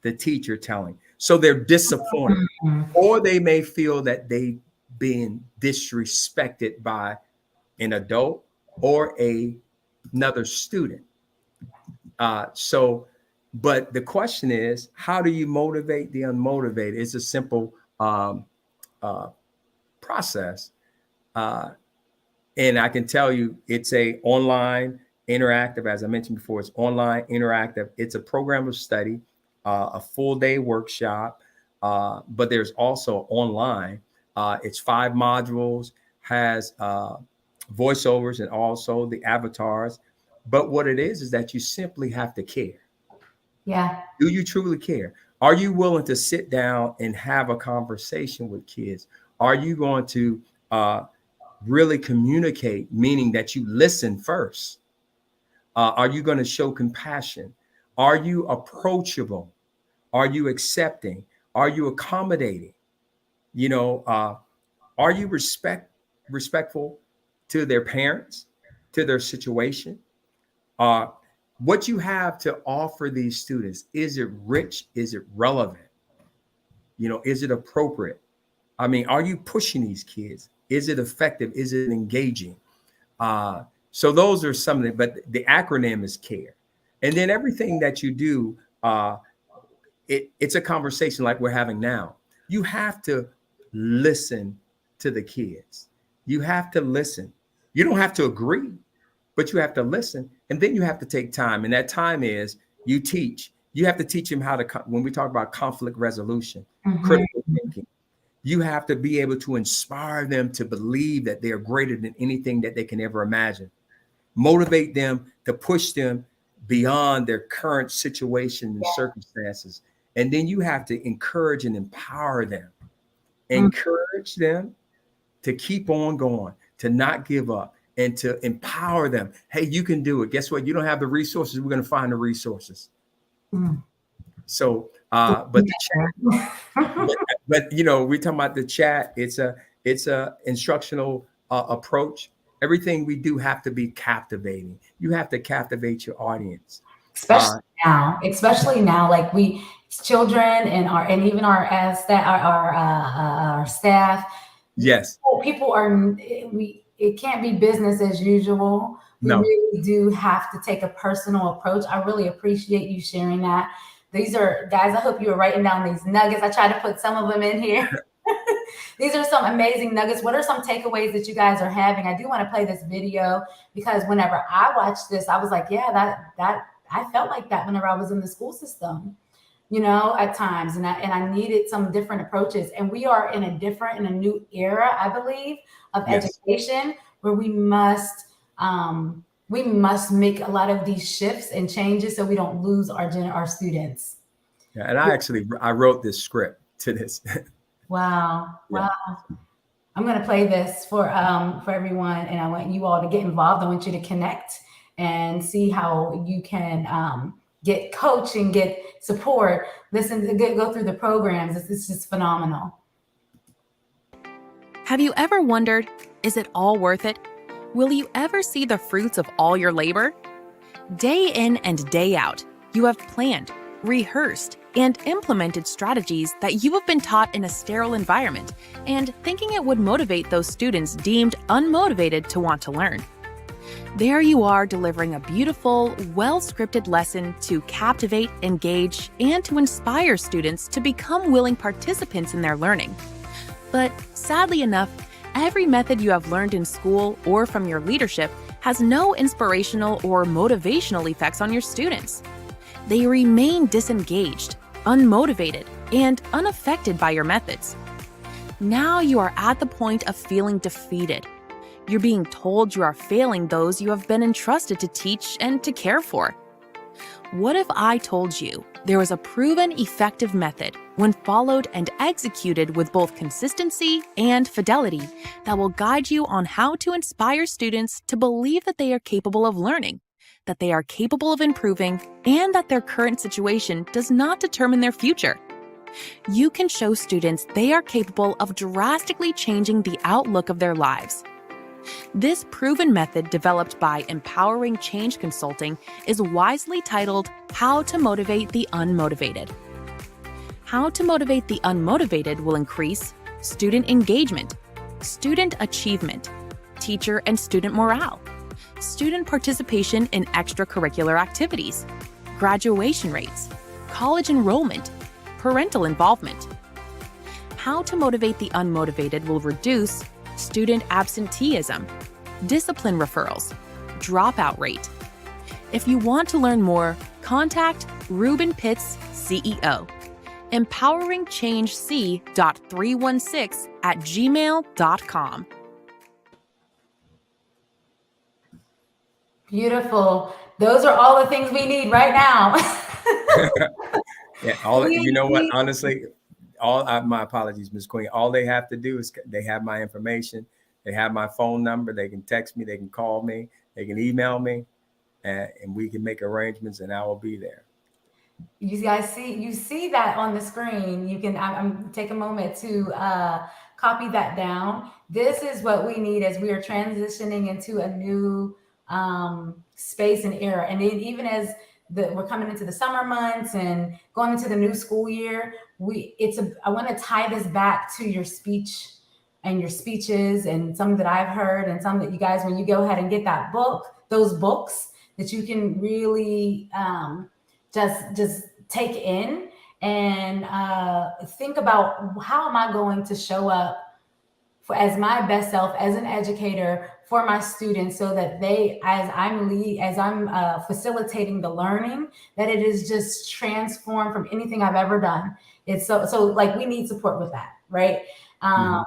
the teacher telling. So they're disappointed. Or they may feel that they've been disrespected by an adult or another student. But the question is, how do you motivate the unmotivated? It's a simple process. And I can tell you, it's a online interactive, as I mentioned before, it's online interactive. It's a program of study, a full day workshop, but there's also online. It's 5 modules, has voiceovers and also the avatars. But what it is that you simply have to care. Yeah. Do you truly care? Are you willing to sit down and have a conversation with kids? Are you going to really communicate, meaning that you listen first? Are you going to show compassion? Are you approachable? Are you accepting? Are you accommodating? Are you respectful to their parents, to their situation? What you have to offer these students, is it rich? Is it relevant? Is it appropriate? I mean, are you pushing these kids? Is it effective? Is it engaging? So those are some of the, but the acronym is CARE. And then everything that you do, it's a conversation like we're having now. You have to listen to the kids. You have to listen. You don't have to agree, but you have to listen. And then you have to take time. And that time is you teach. You have to teach them how to, when we talk about conflict resolution, critical thinking, you have to be able to inspire them to believe that they are greater than anything that they can ever imagine. Motivate them to push them beyond their current situation and circumstances. And then you have to encourage and empower them. Encourage them to keep on going, to not give up, and to empower them. Hey, you can do it. Guess what? You don't have the resources. We're going to find the resources. So, but the chat, but we're talking about the chat. It's a instructional approach. Everything we do have to be captivating. You have to captivate your audience. Especially now, like children and even our staff. Yes. People it can't be business as usual. We really do have to take a personal approach. I really appreciate you sharing that. These are, guys, I hope you are writing down these nuggets. I tried to put some of them in here. These are some amazing nuggets. What are some takeaways that you guys are having? I do want to play this video because whenever I watched this, I was like, yeah, that I felt like that whenever I was in the school system, at times. And I needed some different approaches. And we are in a new era, I believe, of education where we must make a lot of these shifts and changes so we don't lose our students. Yeah, and I wrote this script to this. Wow. I'm going to play this for everyone, and I want you all to get involved. I want you to connect and see how you can get coach and get support. Go through the programs. It's just phenomenal. Have you ever wondered, is it all worth it? Will you ever see the fruits of all your labor? Day in and day out, you have planned, rehearsed, and implemented strategies that you have been taught in a sterile environment and thinking it would motivate those students deemed unmotivated to want to learn. There you are delivering a beautiful, well-scripted lesson to captivate, engage, and to inspire students to become willing participants in their learning. But sadly enough, every method you have learned in school or from your leadership has no inspirational or motivational effects on your students. They remain disengaged, unmotivated, and unaffected by your methods. Now you are at the point of feeling defeated. You're being told you are failing those you have been entrusted to teach and to care for. What if I told you there was a proven effective method when followed and executed with both consistency and fidelity that will guide you on how to inspire students to believe that they are capable of learning, that they are capable of improving, and that their current situation does not determine their future? You can show students they are capable of drastically changing the outlook of their lives. This proven method developed by Empowering Change Consulting is wisely titled How to Motivate the Unmotivated. How to motivate the unmotivated will increase student engagement, student achievement, teacher and student morale, student participation in extracurricular activities, graduation rates, college enrollment, parental involvement. How to motivate the unmotivated will reduce student absenteeism, discipline referrals, dropout rate. If you want to learn more, contact Ruben Pitts, CEO, empoweringchangec.316@gmail.com. Beautiful. Those are all the things we need right now. Yeah, honestly, my apologies, Ms. Queen. All they have to do is they have my information, they have my phone number, they can text me, they can call me, they can email me, and we can make arrangements, and I will be there. You see that on the screen. You can I'm take a moment to copy that down. This is what we need as we are transitioning into a new space and era, and then even as we're coming into the summer months and going into the new school year. I want to tie this back to your speech and your speeches, and some that I've heard, and some that you guys, when you go ahead and get those books that you can really just take in and think about, how am I going to show up as my best self as an educator for my students, so that as I'm facilitating the learning, that it is just transformed from anything I've ever done. It's so like we need support with that, right? And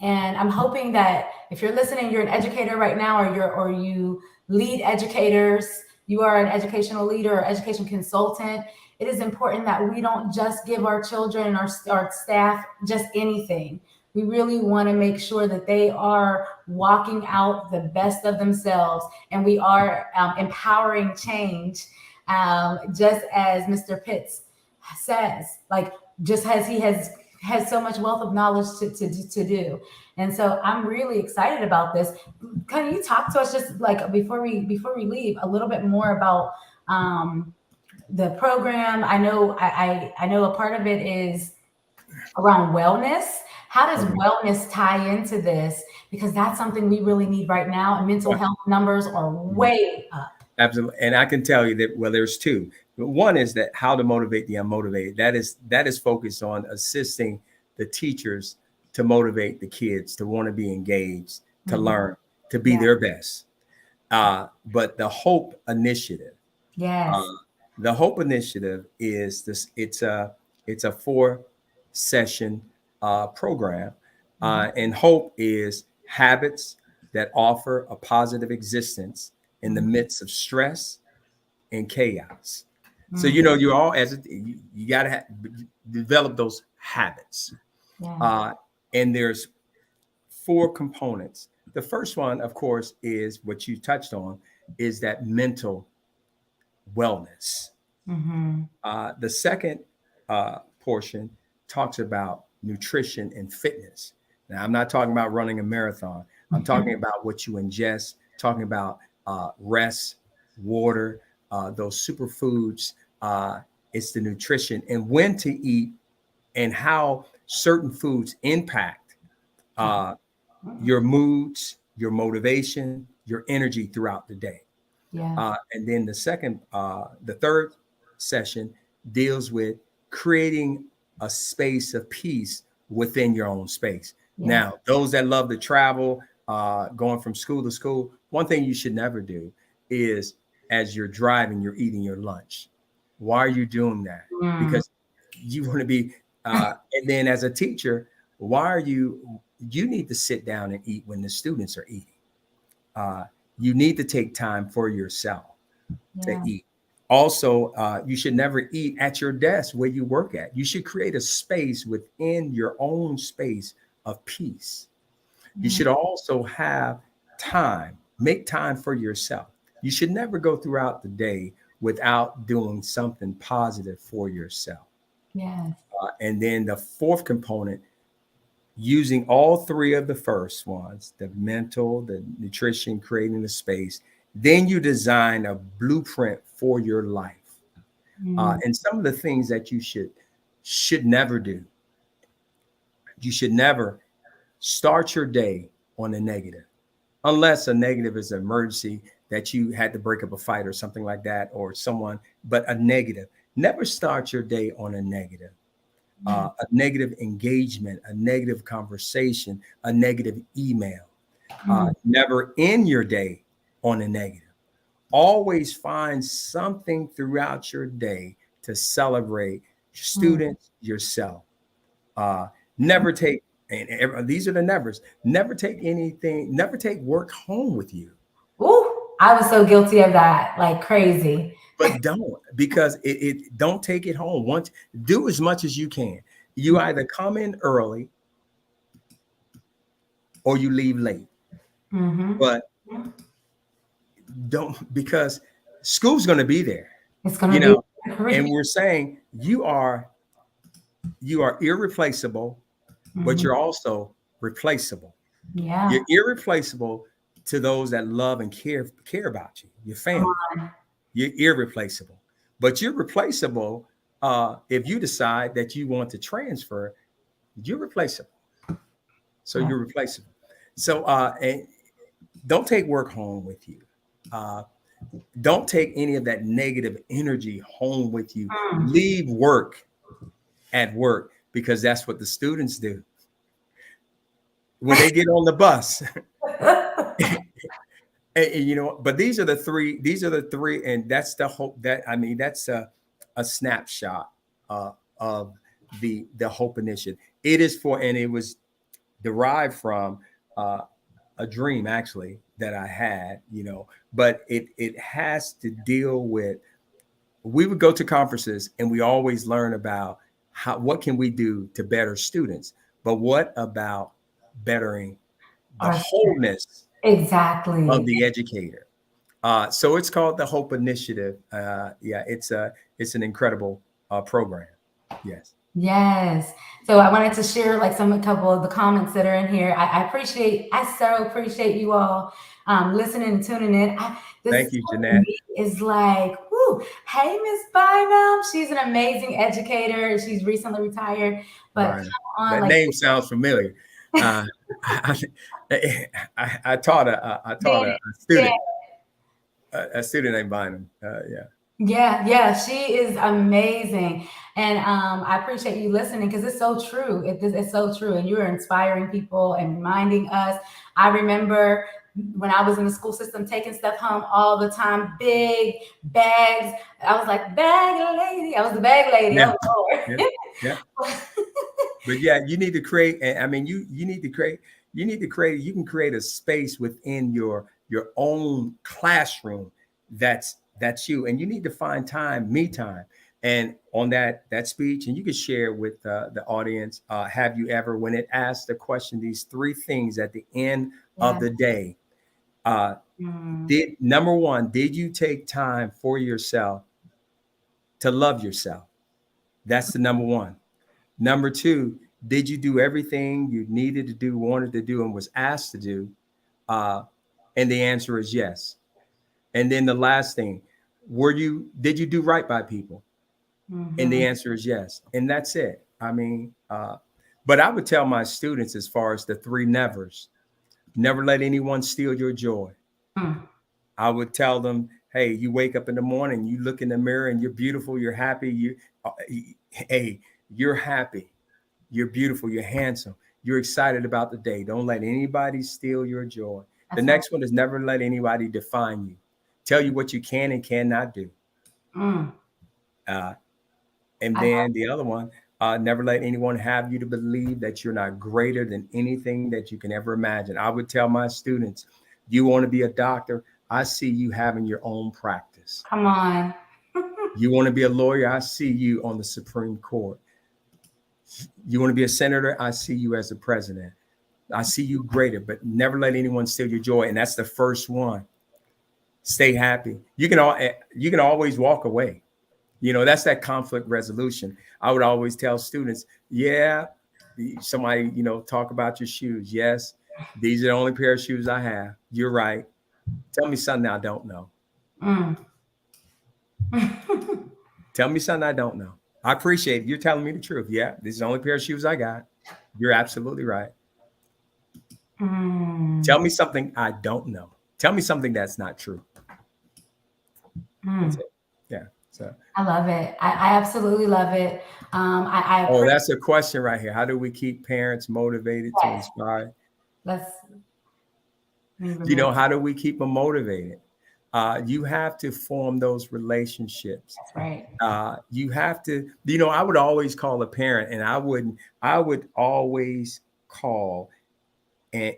I'm hoping that if you're listening, you're an educator right now, or you lead educators, you are an educational leader or education consultant. It is important that we don't just give our children and our staff just anything. We really want to make sure that they are walking out the best of themselves, and we are empowering change, just as Mr. Pitts says, like, just as he has so much wealth of knowledge to do. And so I'm really excited about this. Can you talk to us, just like before we leave, a little bit more about the program? I know a part of it is around wellness. How does wellness tie into this? Because that's something we really need right now. And mental health numbers are way up. Absolutely. And I can tell you that, well, there's two. One is that how to motivate the unmotivated. That is focused on assisting the teachers to motivate the kids to want to be engaged, to learn, to be their best. But the Hope Initiative. Yes. The Hope Initiative is this. It's a 4-session program, and Hope is habits that offer a positive existence in the midst of stress and chaos. So you all you got to develop those habits. And there's 4 components. The first one, of course, is what you touched on, is that mental wellness. The second portion talks about nutrition and fitness. Now, I'm not talking about running a marathon. I'm talking about what you ingest, talking about rest, water, those superfoods. It's the nutrition and when to eat, and how certain foods impact your moods, your motivation, your energy throughout the day. And then the third session deals with creating a space of peace within your own space. Now, those that love to travel, going from school to school, one thing you should never do is, as you're driving, you're eating your lunch. Why are you doing that? Because you want to be, and then as a teacher, you need to sit down and eat when the students are eating. You need to take time for yourself to eat. Also, you should never eat at your desk where you work at. You should create a space within your own space of peace. You Mm. should also have time, make time for yourself. You should never go throughout the day without doing something positive for yourself. Yes. And then the fourth component, using all three of the first ones, the mental, the nutrition, creating the space, then you design a blueprint for your life. Mm. And some of the things that you should never do. You should never start your day on a negative, unless a negative is an emergency that you had to break up a fight or something like that, or someone, but a negative. Never start your day on a negative. A negative engagement, a negative conversation, a negative email. Mm. Never end your day on a negative. Always find something throughout your day to celebrate Mm. students, yourself. Never take, and these are the nevers, never take anything, never take work home with you. Ooh, I was so guilty of that, like crazy. But don't, because it don't take it home. Once, do as much as you can. You either come in early or you leave late. Mm-hmm. But don't, because school's going to be there, It's you gonna be know, and we're saying you are irreplaceable, but Mhm. you're also replaceable. Yeah. You're irreplaceable to those that love and care about you, your Come family. on. You're irreplaceable, but you're replaceable if you decide that you want to transfer. You're replaceable, so Yeah. you're replaceable. So and don't take work home with you. Uh, don't take any of that negative energy home with you. Mm. Leave work at work, because that's what the students do when they get on the bus. But these are the three. These are the three, and that's the hope. That, I mean, that's a snapshot of the Hope Initiative. It is for, and it was derived from uh, a dream actually that I had. But it has to deal with. We would go to conferences and we always learn about what can we do to better students, but what about bettering the Our- wholeness of exactly. the educator? So it's called the Hope Initiative. Yeah, it's an incredible program. Yes. Yes. So I wanted to share like a couple of the comments that are in here. I so appreciate you all listening and tuning in. This Thank you, Jeanette. is like, whoo, hey, Miss Bynum. She's an amazing educator. She's recently retired, but Byron. come on, That like, name sounds familiar. Uh, I, I taught a Dan, student, a student named Bynum. Yeah. yeah, yeah, she is amazing. And I appreciate you listening because it's so true. It's so true. And you're inspiring people and reminding us. I remember when I was in the school system taking stuff home all the time, big bags. I was like, bag lady. I was the bag lady. Yeah. Oh, Yeah. Lord. Yeah. But yeah, you need to create. And I mean, you need to create. You need to create. You can create a space within your own classroom. That's you, and you need to find time, me time. And on that speech, and you can share with the audience. Have you ever, when it asked the question, these three things at the end of Yeah. the day? Uh, Mm. did number one, did you take time for yourself to love yourself? That's the number one. Number two, did you do everything you needed to do, wanted to do, and was asked to do? Uh, and the answer is yes. And then the last thing, did you do right by people? And Mhm. the answer is yes. And that's it. I mean, but I would tell my students, as far as the three nevers, never let anyone steal your joy. Mm. I would tell them, hey, you wake up in the morning, you look in the mirror and you're beautiful, you're happy, uh, hey, you're happy. You're beautiful. You're handsome. You're excited about the day. Don't let anybody steal your joy. The That's right. next one is never let anybody define you. Tell you what you can and cannot do. Mm. Uh, and I, then the other one, never let anyone have you to believe that you're not greater than anything that you can ever imagine. I would tell my students, you want to be a doctor? I see you having your own practice. come on. You want to be a lawyer? I see you on the Supreme Court. You want to be a senator? I see you as the president. I see you greater, but never let anyone steal your joy. And that's the first one. Stay happy. You can always walk away. That's that conflict resolution. I would always tell students, yeah, somebody, talk about your shoes. Yes, these are the only pair of shoes I have. You're right. Tell me something I don't know. Tell me something I don't know. I appreciate it. You're telling me the truth. Yeah, this is the only pair of shoes I got. You're absolutely right. Tell me something I don't know. Tell me something that's not true. That's it. Yeah. So I love it. I absolutely love it. That's a question right here. How do we keep parents motivated to inspire? How do we keep them motivated? You have to form those relationships. That's right. You have to, I would always call a parent, and I would always call and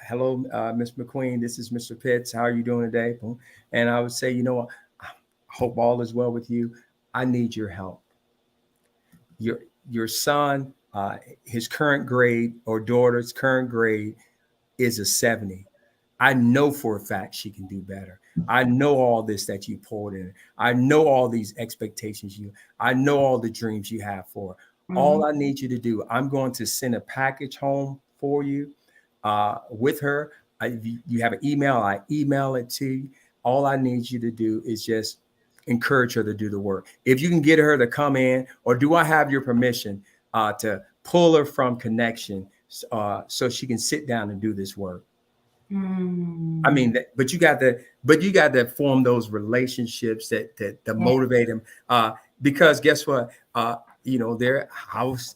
hello, Miss McQueen, this is Mr. Pitts. How are you doing today? And I would say, I hope all is well with you. I need your help. Your son, his current grade, or daughter's current grade is a 70. I know for a fact she can do better. I know all this that you poured in. I know all these expectations I know all the dreams you have for her. All I need you to do, I'm going to send a package home for you with her. You have an email, I email it to you. All I need you to do is just encourage her to do the work. If you can get her to come in, or do I have your permission to pull her from connection so she can sit down and do this work? I mean, but you got to form those relationships that motivate them. Because guess what? I was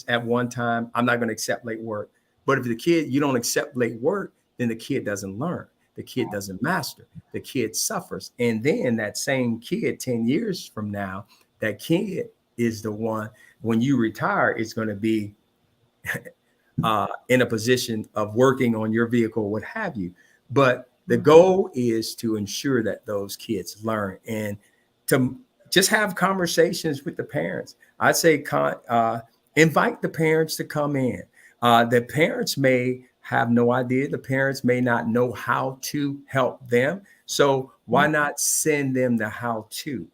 at one time, I'm not going to accept late work. But if you don't accept late work, then the kid doesn't learn. The kid doesn't master. The kid suffers. And then that same kid 10 years from now, that kid is the one, when you retire, is going to be in a position of working on your vehicle, what have you. But the goal is to ensure that those kids learn, and to just have conversations with the parents. I'd say invite the parents to come in. The parents may have no idea. The parents may not know how to help them. So why not send them the how to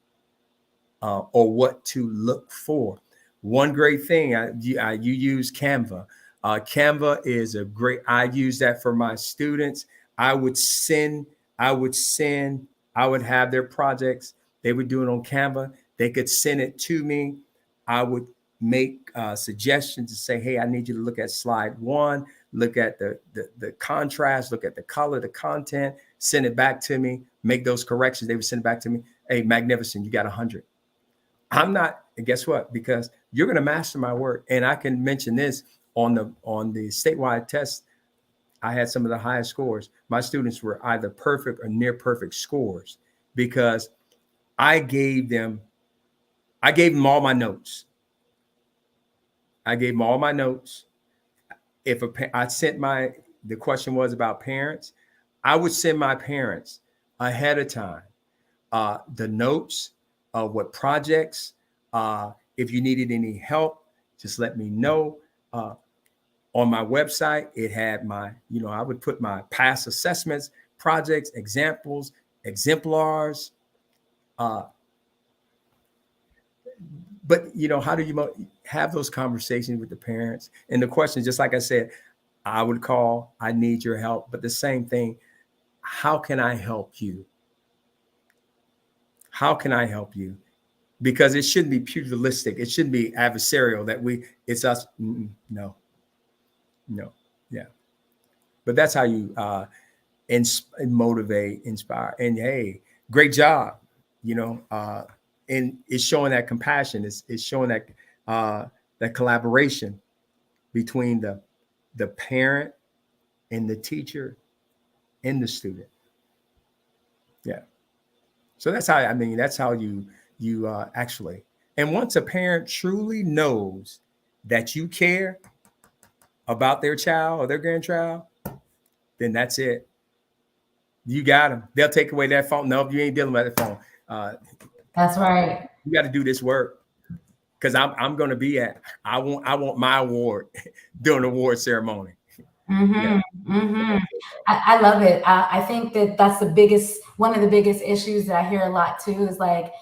or what to look for? One great thing, you use Canva. Canva is a great, I use that for my students. I would have their projects. They would do it on Canva. They could send it to me. I would make suggestions to say, hey, I need you to look at slide 1, look at the contrast, look at the color, the content, send it back to me, make those corrections. They would send it back to me. Hey, magnificent, you got 100. I'm not, and guess what? Because you're going to master my work. And I can mention this on the statewide test. I had some of the highest scores. My students were either perfect or near perfect scores because I gave them all my notes. If the question was about parents, I would send my parents ahead of time the notes of what projects. If you needed any help, just let me know. On my website, it had I would put my past assessments, projects, examples, exemplars. But how do you have those conversations with the parents? And the question, just like I said, I would call, I need your help. But the same thing, how can I help you? How can I help you? Because it shouldn't be pugilistic. It shouldn't be adversarial it's us. No. Yeah. But that's how you motivate, inspire. And hey, great job. And it's showing that compassion. It's showing that that collaboration between the parent and the teacher and the student. Yeah. So that's how you actually. And once a parent truly knows that you care about their child or their grandchild, then that's it. You got them. They'll take away that phone. No, you ain't dealing with that phone. That's right. You got to do this work. Because I'm going to be I want my award during the award ceremony. Mm-hmm. Mm-hmm. I love it. I think that that's one of the biggest issues that I hear a lot too is like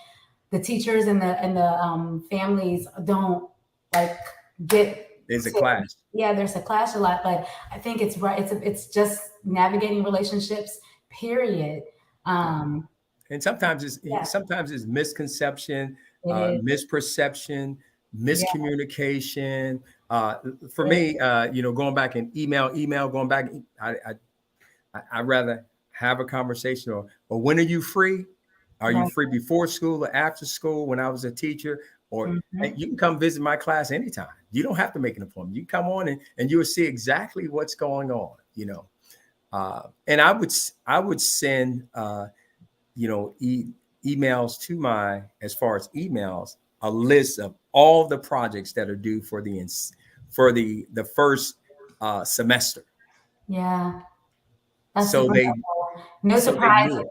the teachers and the families don't like get There's a to, clash. yeah, there's a clash a lot, but I think it's right. It's just navigating relationships, period. Um, And sometimes yeah, it's misconception, it is. misperception, Yeah, miscommunication. For it me, going back in going back, I rather have a conversation or when are you free? Are is. you Right. free before school or after school when I was a teacher? Or Mhm. hey, you can come visit my class anytime. You don't have to make an appointment. You come on and you will see exactly what's going on, and I would send, emails to as far as emails, a list of all the projects that are due for the first semester. Yeah, that's So super they helpful. No so they surprises. knew it.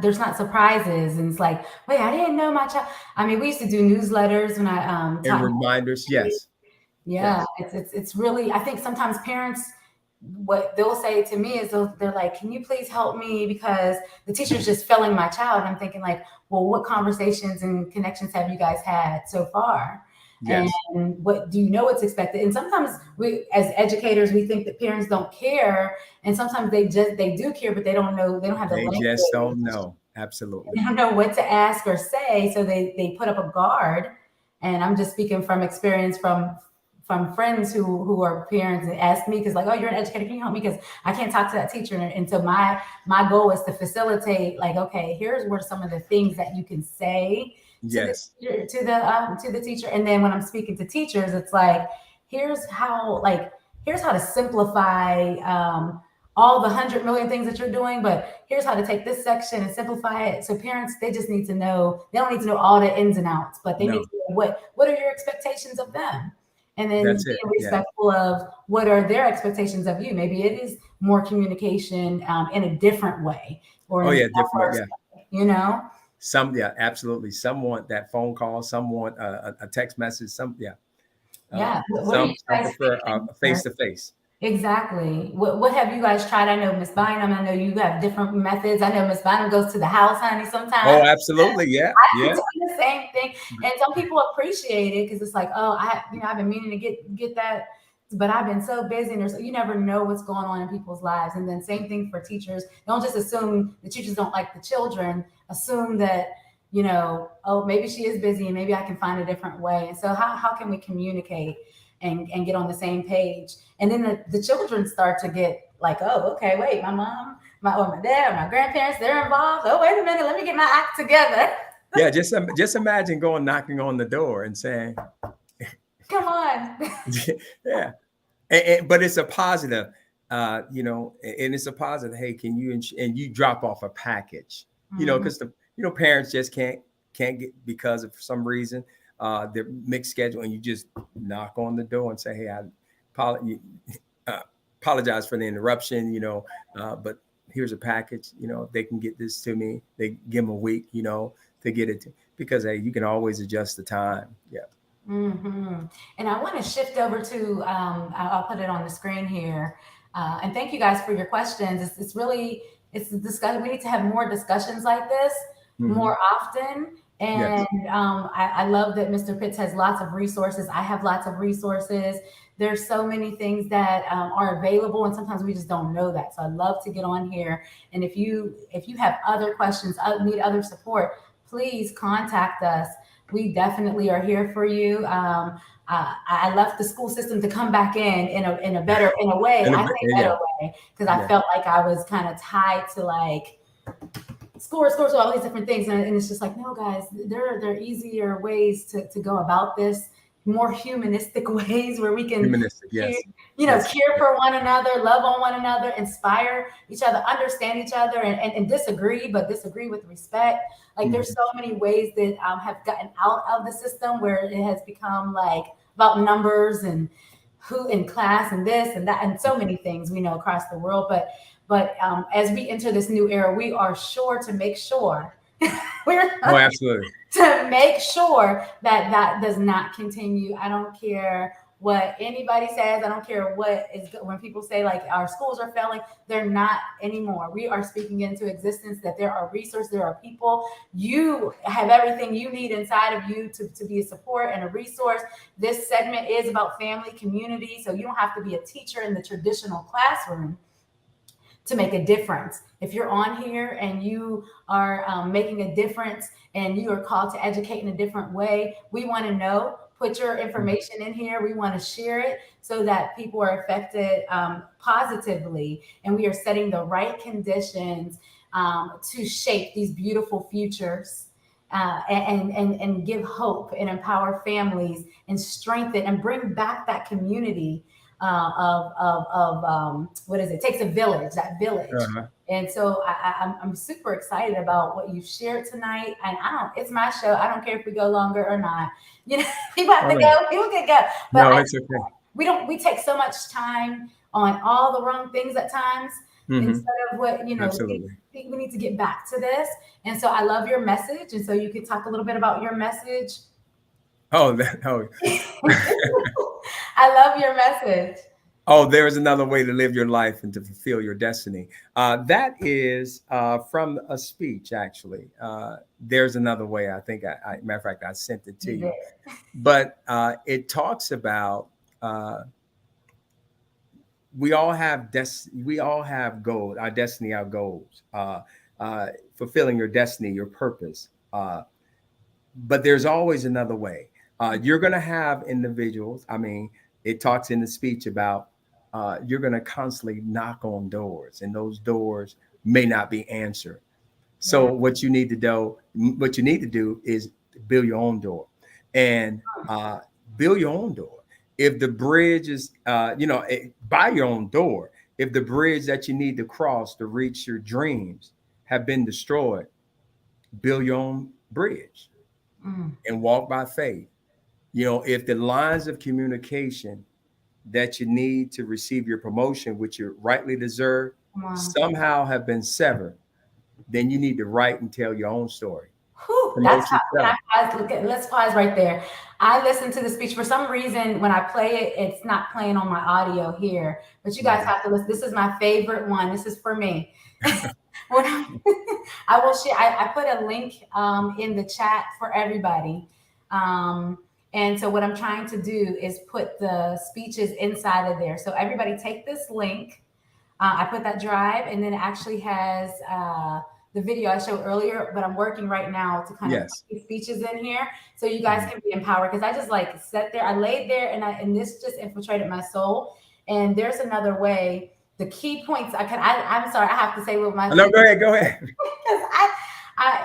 There's not surprises, and it's like, wait, I didn't know my child. I mean, we used to do newsletters when I And taught. reminders, yes. Yeah, Yes. it's really, I think sometimes parents, what they'll say to me is they're like, can you please help me because the teacher's just failing my child. And I'm thinking like, well, what conversations and connections have you guys had so far? And Yes. what do you know what's expected? And sometimes we, as educators, we think that parents don't care, and sometimes they do care, but they don't know, they don't have the They just language, don't know. they Absolutely. don't know what to ask or say, so they put up a guard. And I'm just speaking from experience from friends who are parents and ask me because like, oh, you're an educator, can you help me because I can't talk to that teacher. And so my goal is to facilitate like, okay, here's where some of the things that you can say to the Yes. teacher, to the teacher. And then when I'm speaking to teachers, it's like, here's how like here's how to simplify all the 100 million things that you're doing, but here's how to take this section and simplify it. So parents, they just need to know, they don't need to know all the ins and outs, but they need No, to know what are your expectations of them? And then that's it. being Yeah. respectful of what are their expectations of you. Maybe it is more communication in a different way or Oh in a yeah, different. diverse Yeah. way, you know? Yeah, absolutely. Some want that phone call, some want a text message, Yeah. What are you some guys prefer thinking? face to face. Exactly. What have you guys tried? I know Miss Bynum, I know you have different methods. I know Miss Bynum goes to the house, honey, Oh, sometimes. absolutely. Yeah. I'm Yeah. doing the same thing, and some people appreciate it because it's like, oh, I've been meaning to get that, but I've been so busy, and you never know what's going on in people's lives. And then same thing for teachers. Don't just assume the teachers don't like the children. Assume that oh, maybe she is busy, and maybe I can find a different way. And so how can we communicate and get on the same page? And then the children start to get like, oh, okay, wait, my mom, my dad, my grandparents, they're involved. Oh, wait a minute, let me get my act together. Yeah. Just imagine going knocking on the door and saying, Come on. yeah. But it's a positive, and it's a positive. Hey, can you and you drop off a package, Mhm. because the parents just can't get because of for some reason their mixed schedule, and you just knock on the door and say, hey, I apologize for the interruption, but here's a package. They can get this to me. They give them a week, to get it to, because hey, you can always adjust the time. Yeah. Hmm. And I want to shift over to, I'll put it on the screen here. And thank you guys for your questions. It's really, it's a discussion. We need to have more discussions like this Hmm. more often. And Yes. I love that Mr. Pitts has lots of resources. I have lots of resources. There's so many things that are available, and sometimes we just don't know that. So I love to get on here. And if you have other questions, need other support, please contact us. We definitely are here for you. I left the school system to come back in a way. And I say yeah, better way because I yeah. felt like I was kind of tied to like scores, all these different things, and it's just like, no, guys, there are easier ways to go about this, more humanistic ways where we can Humanistic. care, Yes. Yes. care for one another, love on one another, inspire each other, understand each other, and disagree, but disagree with respect. Like there's Mhm. so many ways that have gotten out of the system where it has become like about numbers and who in class and this and that and so many things we know across the world. But as we enter this new era, we are sure to make sure We're Oh, absolutely. to make sure that that does not continue. I don't care what anybody says. I don't care what is when people say like our schools are failing. They're not anymore. We are speaking into existence that there are resources, there are people. You have everything you need inside of you to be a support and a resource. This segment is about family, community. So you don't have to be a teacher in the traditional classroom to make a difference. If you're on here and you are making a difference and you are called to educate in a different way, we want to know. Put your information in here. We want to share it so that people are affected positively, and we are setting the right conditions to shape these beautiful futures. And give hope and empower families and strengthen and bring back that community of what is it? It takes a village, that village. Uh-huh. And so I'm super excited about what you shared tonight. And it's my show. I don't care if we go longer or not. You know, people have to go. People can go. But No, it's okay. we take so much time on all the wrong things at times instead of what, Absolutely. we need to get back to this. And so I love your message. And so you could talk a little bit about your message. Oh, I love your message. Oh, there is another way to live your life and to fulfill your destiny. That is from a speech, actually. There's another way. I think, matter of fact, I sent it to you. But it talks about we all have goals, our destiny, our goals, fulfilling your destiny, your purpose. But there's always another way. You're going to have individuals. I mean, it talks in the speech about you're going to constantly knock on doors, and those doors may not be answered. So what you need to do is build your own door, and build your own door. If the bridge is, by your own door, if the bridge that you need to cross to reach your dreams have been destroyed, build your own bridge and walk by faith. If the lines of communication that you need to receive your promotion, which you rightly deserve, somehow have been severed, then you need to write and tell your own story. Let's pause right there. I listened to the speech. For some reason, when I play it, it's not playing on my audio here. But you guys have to listen. This is my favorite one. This is for me. I will share. I put a link in the chat for everybody. And so what I'm trying to do is put the speeches inside of there. So everybody take this link. I put that drive, and then it actually has the video I showed earlier, but I'm working right now to kind of put these speeches in here so you guys can be empowered. Because I just sat there, I laid there, and this just infiltrated my soul. And there's another way. The key points I'm sorry, I have to say what my no, go ahead.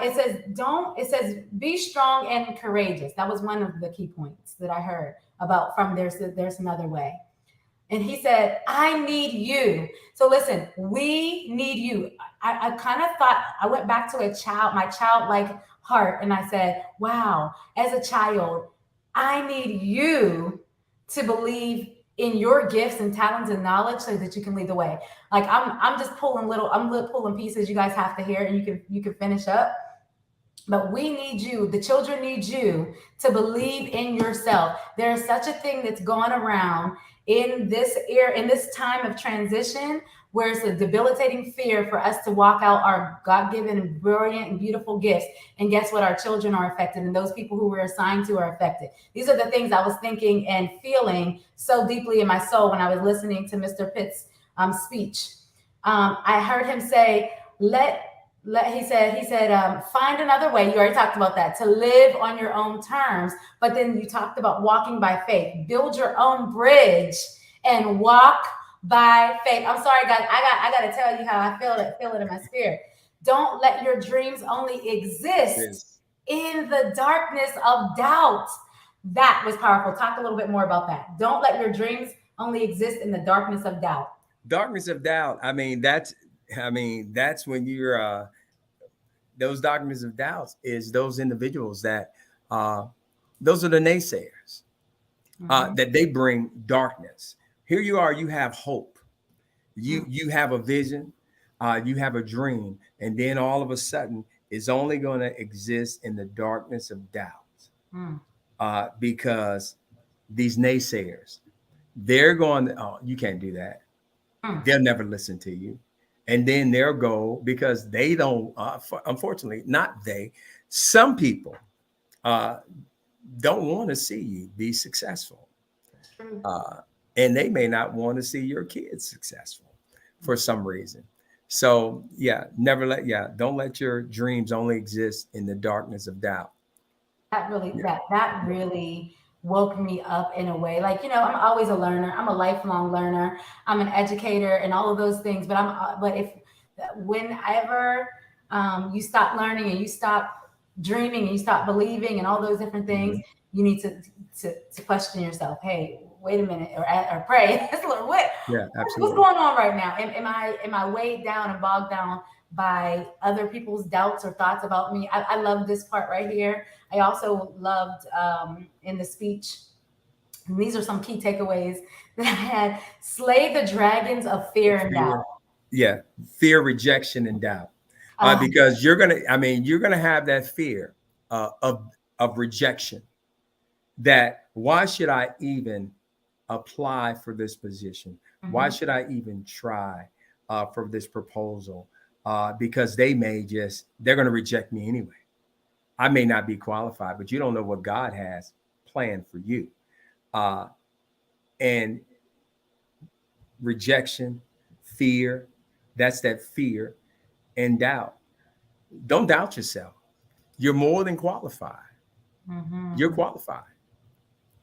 Because it says be strong and courageous. That was one of the key points that I heard about from there's another way. And he said, I need you. So listen, we need you. I kind of thought, I went back to my childlike heart, and I said, wow, as a child, I need you to believe in your gifts and talents and knowledge so that you can lead the way. Like I'm just pulling pieces. You guys have to hear it, and you can finish up. But we need you. The children need you to believe in yourself. There is such a thing that's going around in this era, in this time of transition, where it's a debilitating fear for us to walk out our God-given, brilliant, and beautiful gifts. And guess what? Our children are affected, and those people who we're assigned to are affected. These are the things I was thinking and feeling so deeply in my soul when I was listening to Mr. Pitt's speech. I heard him say, he said, find another way. You already talked about that, to live on your own terms. But then you talked about walking by faith. Build your own bridge and walk by faith. I'm sorry, guys. I got to tell you how I feel it in my spirit. Don't let your dreams only exist in the darkness of doubt. That was powerful. Talk a little bit more about that. Don't let your dreams only exist in the darkness of doubt. Darkness of doubt. That's when you're those darkness of doubts is those individuals that those are the naysayers that they bring darkness. Here you are, you have hope, you have a vision, you have a dream, and then all of a sudden is only going to exist in the darkness of doubt, Mm. because these naysayers, they're going, oh, you can't do that. Mm. They'll never listen to you. And then they'll go, because they don't, unfortunately, not they, some people don't want to see you be successful. True. And they may not want to see your kids successful for some reason. So yeah, don't let your dreams only exist in the darkness of doubt. That really woke me up in a way. Like, I'm always a learner. I'm a lifelong learner. I'm an educator and all of those things. But if whenever you stop learning and you stop dreaming and you stop believing and all those different things, you need to question yourself. Hey, wait a minute, or pray. Lord, Yeah, what's absolutely. going on right now? Am I weighed down and bogged down by other people's doubts or thoughts about me? I love this part right here. I also loved in the speech, and these are some key takeaways that I had: slay the dragons of fear and doubt. Yeah, fear, rejection, and doubt. Uh, Because you're gonna have that fear of rejection. That why should I even apply for this position? Why should I even try for this proposal? Because they're going to reject me anyway. I may not be qualified, but you don't know what God has planned for you. And rejection, fear, that's that fear and doubt. Don't doubt yourself. You're more than qualified. You're qualified.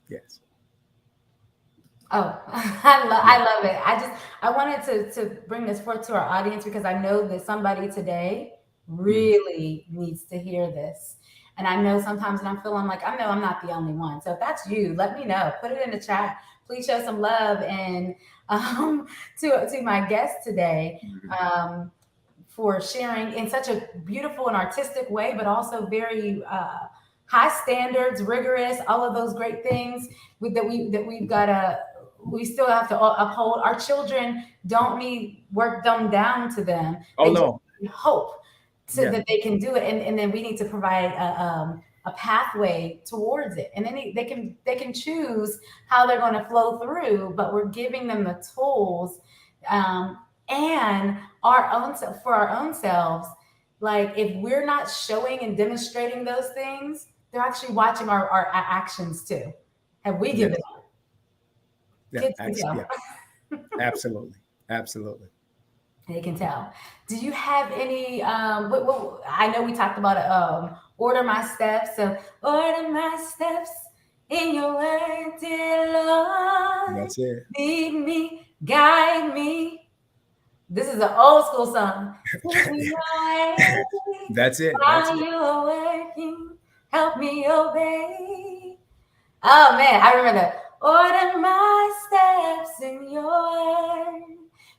Yes. Oh, I love it. I wanted to bring this forth to our audience because I know that somebody today really needs to hear this. And I know sometimes when I'm feeling like, I know I'm not the only one. So if that's you, let me know. Put it in the chat. Please show some love and to my guest today, for sharing in such a beautiful and artistic way, but also very high standards, rigorous, all of those great things we still have to uphold. Our children don't need work dumbed down to them. Oh, They just no. need hope that they can do it, and then we need to provide a pathway towards it, and then they can choose how they're going to flow through. But we're giving them the tools, and for our own selves. Like, if we're not showing and demonstrating those things, they're actually watching our actions too. Have we given up? Yeah, Kids can tell. yeah, absolutely, absolutely. They can tell. Do you have any? I know we talked about order my steps. So order my steps in your word, dear Lord. That's it. Lead me, guide me. This is an old school song. Take me away. That's it. While you are working, help me obey. Oh man, I remember that. Order my steps in your word.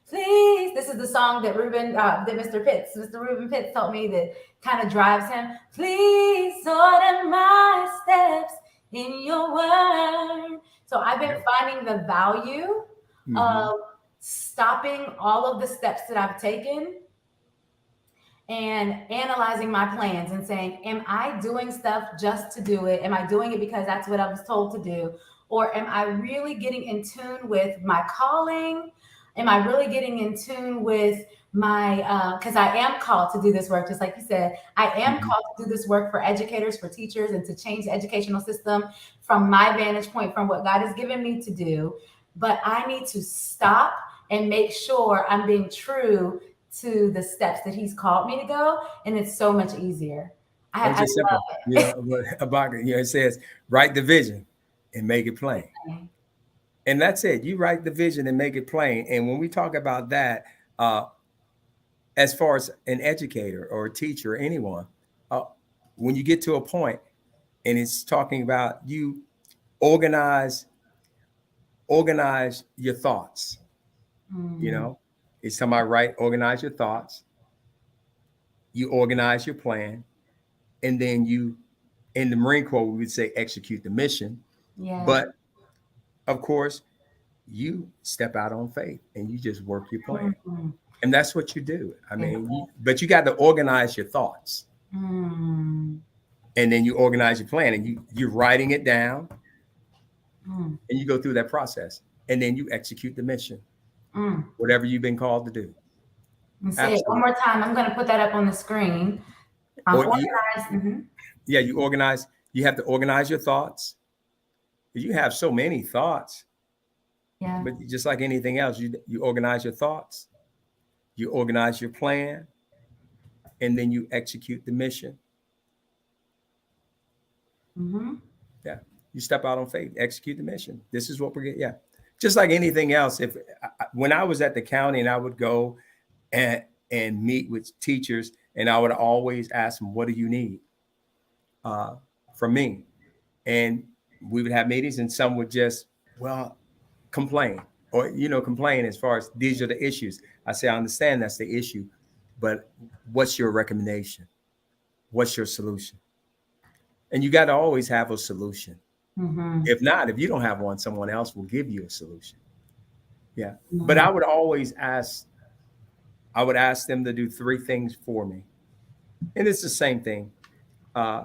Please. This is the song that Mr. Ruben Pitts told me that kind of drives him. Please order my steps in your word. So I've been finding the value of stopping all of the steps that I've taken and analyzing my plans and saying, am I doing stuff just to do it? Am I doing it because that's what I was told to do? Or am I really getting in tune with my calling? Am I really getting in tune with my, because I am called to do this work, just like you said, I am called to do this work for educators, for teachers, and to change the educational system from my vantage point, from what God has given me to do. But I need to stop and make sure I'm being true to the steps that he's called me to go. And it's so much easier. I love it. It says, write the vision and make it plain. And that's it. You write the vision and make it plain. And when we talk about that, as far as an educator or a teacher or anyone, when you get to a point and it's talking about you organize your thoughts, it's somebody right, organize your thoughts, you organize your plan, and then you, in the Marine Corps, we would say execute the mission. Yeah. But of course, you step out on faith and you just work your plan. And that's what you do. I mean, but you got to organize your thoughts. Mm. And then you organize your plan, and you're writing it down, Mm. and you go through that process, and then you execute the mission, Mm. whatever you've been called to do. And say it one Absolutely. more time. I'm going to put that up on the screen. Or Organize. Mhm. yeah, you organize. You have to organize your thoughts. You have so many thoughts, Yeah. but just like anything else, you organize your thoughts, you organize your plan, and then you execute the mission. Mm-hmm. Yeah, you step out on faith, execute the mission. This is what we're getting. Yeah, just like anything else. When I was at the county, and I would go and meet with teachers, and I would always ask them, "What do you need uh, from me?" And we would have meetings, and some would just, well, complain, or complain as far as these are the issues. I say, I understand that's the issue, but what's your recommendation? What's your solution? And you got to always have a solution. Mm-hmm. If not, if you don't have one, someone else will give you a solution. Yeah. But Mm-hmm. I would always ask them to do 3 things for me. And it's the same thing. Uh,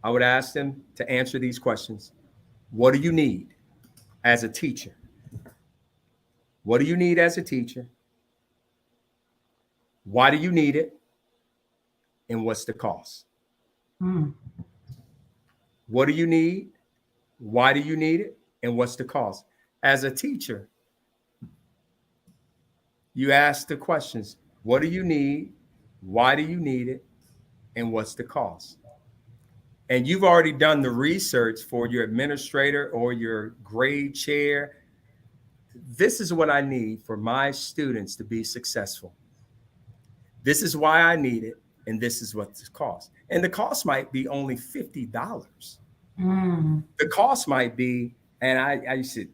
I would ask them to answer these questions. What do you need as a teacher? What do you need as a teacher? Why do you need it? And what's the cost? Mm. What do you need? Why do you need it? And what's the cost? As a teacher, you ask the questions. What do you need? Why do you need it? And what's the cost? And you've already done the research for your administrator or your grade chair. This is what I need for my students to be successful. This is why I need it. And this is what the cost. And the cost might be only $50. Mm. The cost might be, and I used to,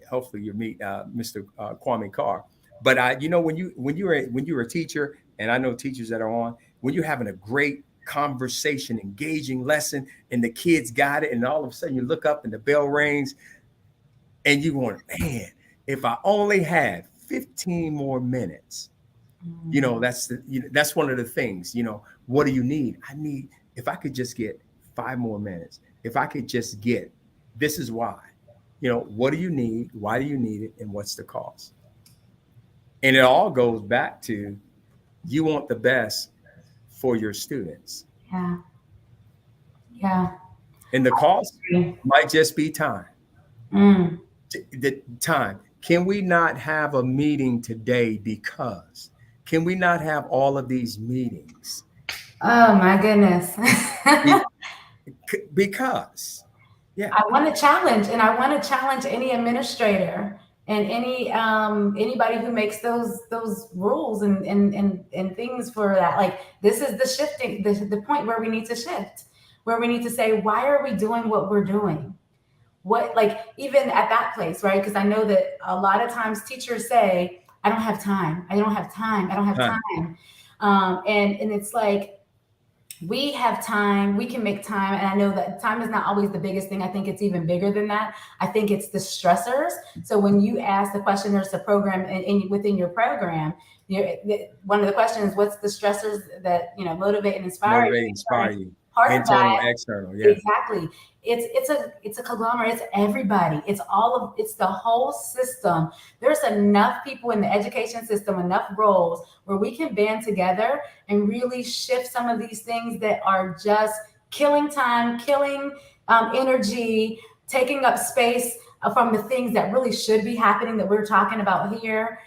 hopefully you meet Mr. Kwame Carr. But when you're a teacher, and I know teachers that are on, when you're having a great conversation, engaging lesson, and the kids got it, and all of a sudden you look up and the bell rings, and you want, man, if I only had 15 more minutes, that's one of the things. What do you need? I need, if I could just get 5 more minutes, if I could just get, this is why. What do you need? Why do you need it? And what's the cost? And it all goes back to, you want the best for your students. Yeah. Yeah. And the cost might just be time. Mm. The time. Can we not have a meeting today because? Can we not have all of these meetings? Oh my goodness. Because. Yeah. I want to challenge, and I want to challenge any administrator and anybody who makes those rules and things for that. Like, this is the shifting, the point where we need to shift, where we need to say, why are we doing what we're doing? What, like, even at that place, right? Because I know that a lot of times teachers say, I don't have time. I don't have time. I don't have time. And it's like, we have time, we can make time. And I know that time is not always the biggest thing. I think it's even bigger than that. I think it's the stressors. So when you ask the question, there's a program within your program, one of the questions, what's the stressors that, motivate and inspire you? Part internal, of that, external. Yeah. Exactly. It's a conglomerate. It's everybody. It's the whole system. There's enough people in the education system, enough roles where we can band together and really shift some of these things that are just killing time, killing energy, taking up space from the things that really should be happening that we're talking about here.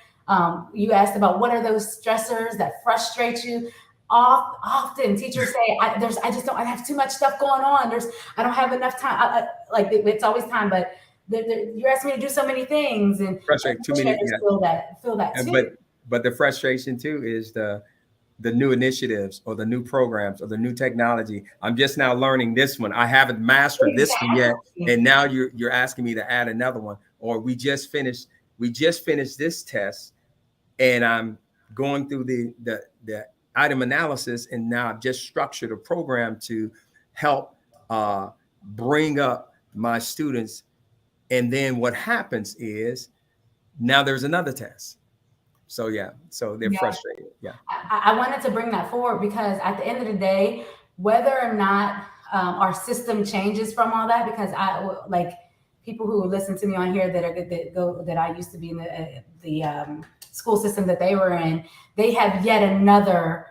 You asked about what are those stressors that frustrate you. Often teachers say, I have too much stuff going on. I don't have enough time. It's always time, but you're asking me to do so many things, and frustrate too many. Yeah. Feel that too. But the frustration too is the new initiatives or the new programs or the new technology. I'm just now learning this one. I haven't mastered this one yet, and now you're asking me to add another one. Or we just finished this test, and I'm going through the item analysis, and now I've just structured a program to help bring up my students. And then what happens is now there's another test. So they're frustrated. Yeah. I wanted to bring that forward because at the end of the day, whether or not our system changes from all that, because like people who listen to me on here that I used to be in the school system that they were in, they have yet another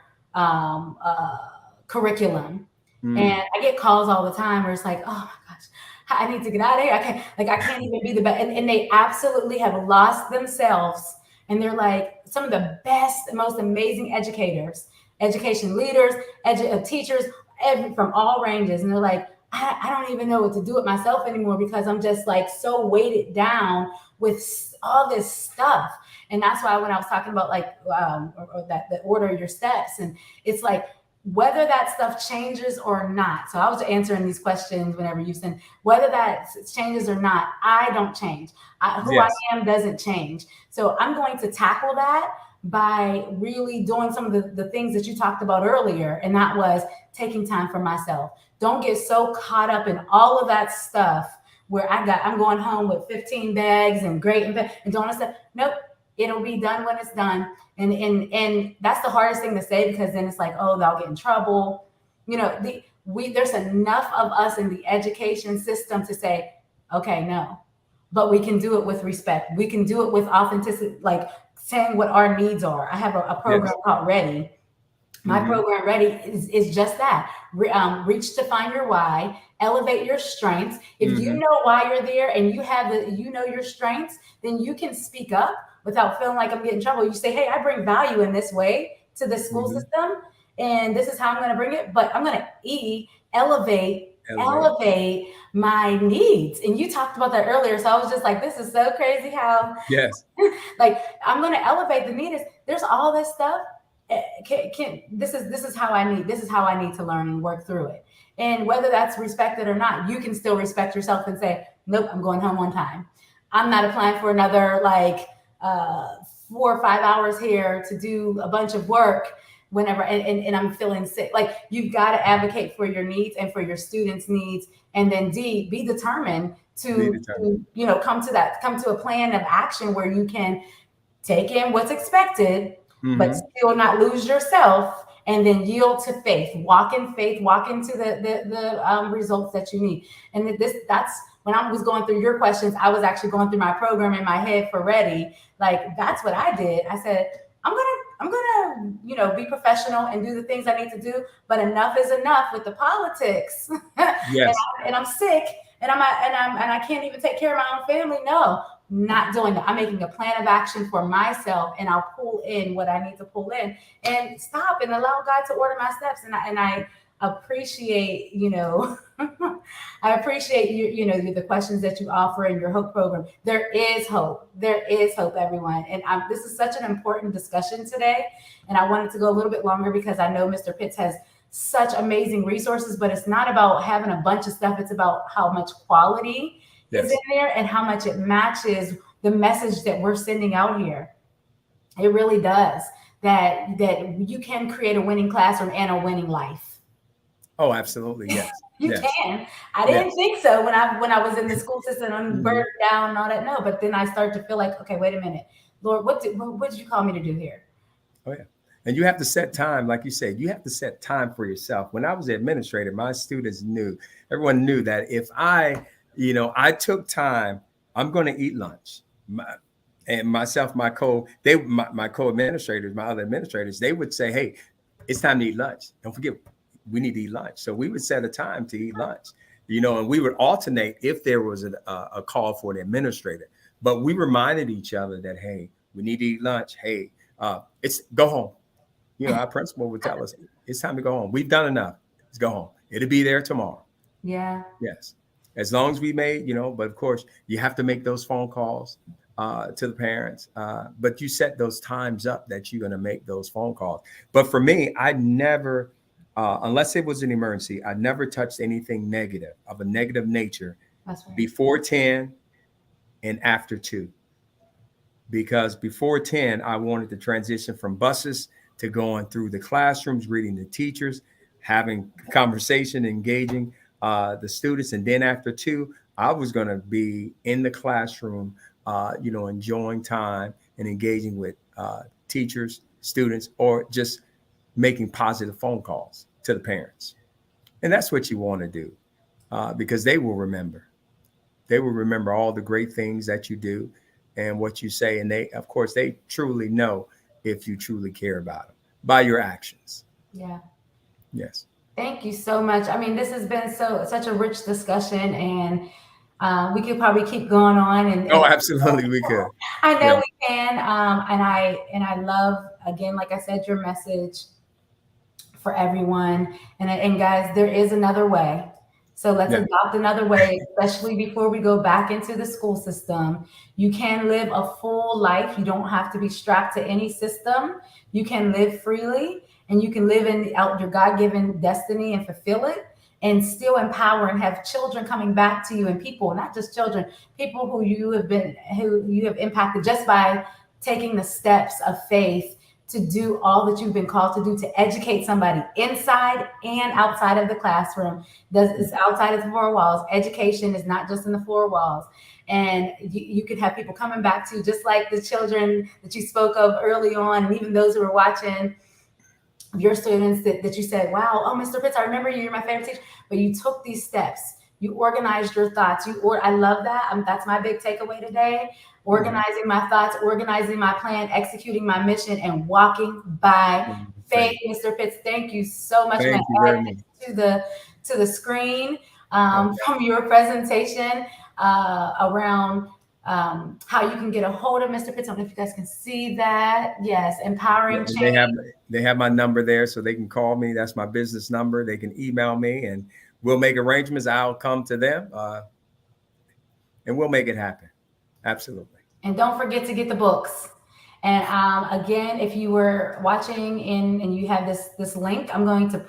curriculum. And I get calls all the time where it's like, oh my gosh, I need to get out of here. I can't even be the best. And they absolutely have lost themselves. And they're like some of the best, most amazing educators, education leaders, teachers, from all ranges. And they're like, I don't even know what to do with myself anymore because I'm just like so weighted down with all this stuff. And that's why when I was talking about like or that the order of your steps, and it's like whether that stuff changes or not. So I was answering these questions whenever you send, whether that changes or not, I don't change. Who I am doesn't change. So I'm going to tackle that by really doing some of the things that you talked about earlier. And that was taking time for myself. Don't get so caught up in all of that stuff where I'm going home with 15 bags and great and don't stuff. Nope. It'll be done when it's done. And that's the hardest thing to say because then it's like, oh, they'll get in trouble. You know, there's enough of us in the education system to say, okay, no, but we can do it with respect. We can do it with authenticity, like saying what our needs are. I have a program called Ready. My program Ready is just that. Reach to find your why, elevate your strengths. If you know why you're there and you know your strengths, then you can speak up without feeling like I'm getting in trouble. You say, hey, I bring value in this way to the school system, and this is how I'm going to bring it. But I'm going to elevate my needs. And you talked about that earlier. So I was just like, this is so crazy how like I'm going to elevate the needs. There's all this stuff. This is how I need to learn and work through it. And whether that's respected or not, you can still respect yourself and say, nope, I'm going home on time. I'm not applying for another 4 or 5 hours here to do a bunch of work whenever and I'm feeling sick. Like you've got to advocate for your needs and for your students' needs. And then D, be determined to come to a plan of action where you can take in what's expected, but still not lose yourself, and then yield to faith. Walk in faith. Walk into the results that you need. And that's when I was going through your questions. I was actually going through my program in my head for Ready. Like that's what I did. I said, I'm gonna be professional and do the things I need to do, but enough is enough with the politics. and I'm sick, and I can't even take care of my own family. No. Not doing that. I'm making a plan of action for myself, and I'll pull in what I need to pull in and stop and allow God to order my steps. And I appreciate, I appreciate the questions that you offer in your Hope program. There is hope. There is hope, everyone. And this is such an important discussion today. And I wanted to go a little bit longer because I know Mr. Pitts has such amazing resources, but it's not about having a bunch of stuff. It's about how much quality is in there and how much it matches the message that we're sending out here. It really does that you can create a winning classroom and a winning life. Oh, absolutely. Yes. You can. I didn't think so when I was in the school system and burnt down and all that. No, but then I started to feel like, okay, wait a minute, Lord, what did you call me to do here? Oh yeah. And you have to set time, like you said, you have to set time for yourself. When I was an administrator, my students everyone knew that if I took time, I'm going to eat lunch. My co-administrators, my other administrators, they would say, hey, it's time to eat lunch. Don't forget, we need to eat lunch. So we would set a time to eat lunch, and we would alternate if there was a call for the administrator. But we reminded each other that, hey, we need to eat lunch. Hey, it's go home. Our principal would tell us, it's time to go home. We've done enough. Let's go home. It'll be there tomorrow. Yeah. Yes. As long as we made, but of course you have to make those phone calls to the parents. But you set those times up that you're going to make those phone calls. But for me, I never, unless it was an emergency, I never touched anything negative of a negative nature before 10 and after 2. Because before 10, I wanted to transition from buses to going through the classrooms, reading the teachers, having conversation, engaging the students. And then after 2, I was going to be in the classroom, enjoying time and engaging with teachers, students or just making positive phone calls to the parents. And that's what you want to do because they will remember. They will remember all the great things that you do and what you say. And they, of course, they truly know if you truly care about them by your actions. Yeah. Yes. Thank you so much. I mean, this has been such a rich discussion, and we could probably keep going on. Oh, absolutely, we could. I know Yeah. we can. And I love, again, like I said, your message for everyone. And guys, there is another way. So let's Yeah. adopt another way, especially before we go back into the school system. You can live a full life. You don't have to be strapped to any system. You can live freely and you can live in out your God-given destiny and fulfill it and still empower and have children coming back to you and people, not just children, people who you have impacted just by taking the steps of faith to do all that you've been called to do, to educate somebody inside and outside of the classroom. It's outside of the four walls. Education is not just in the four walls. And you could have people coming back to you, just like the children that you spoke of early on, and even those who are watching, your students that you said, wow, oh, Mr. Pitts, I remember you, you're my favorite teacher. But you took these steps. You organized your thoughts. I love that. That's my big takeaway today. Organizing my thoughts, organizing my plan, executing my mission, and walking by faith. Mr. Pitts, thank you so much. Thank you very much. To the screen from your presentation around how you can get a hold of Mr. Pitts. I don't know if you guys can see that. Yes, empowering change. They have my number there, so they can call me. That's my business number. They can email me, and we'll make arrangements. I'll come to them, and we'll make it happen. Absolutely. And don't forget to get the books. And again, if you were watching and you have this link, I'm going to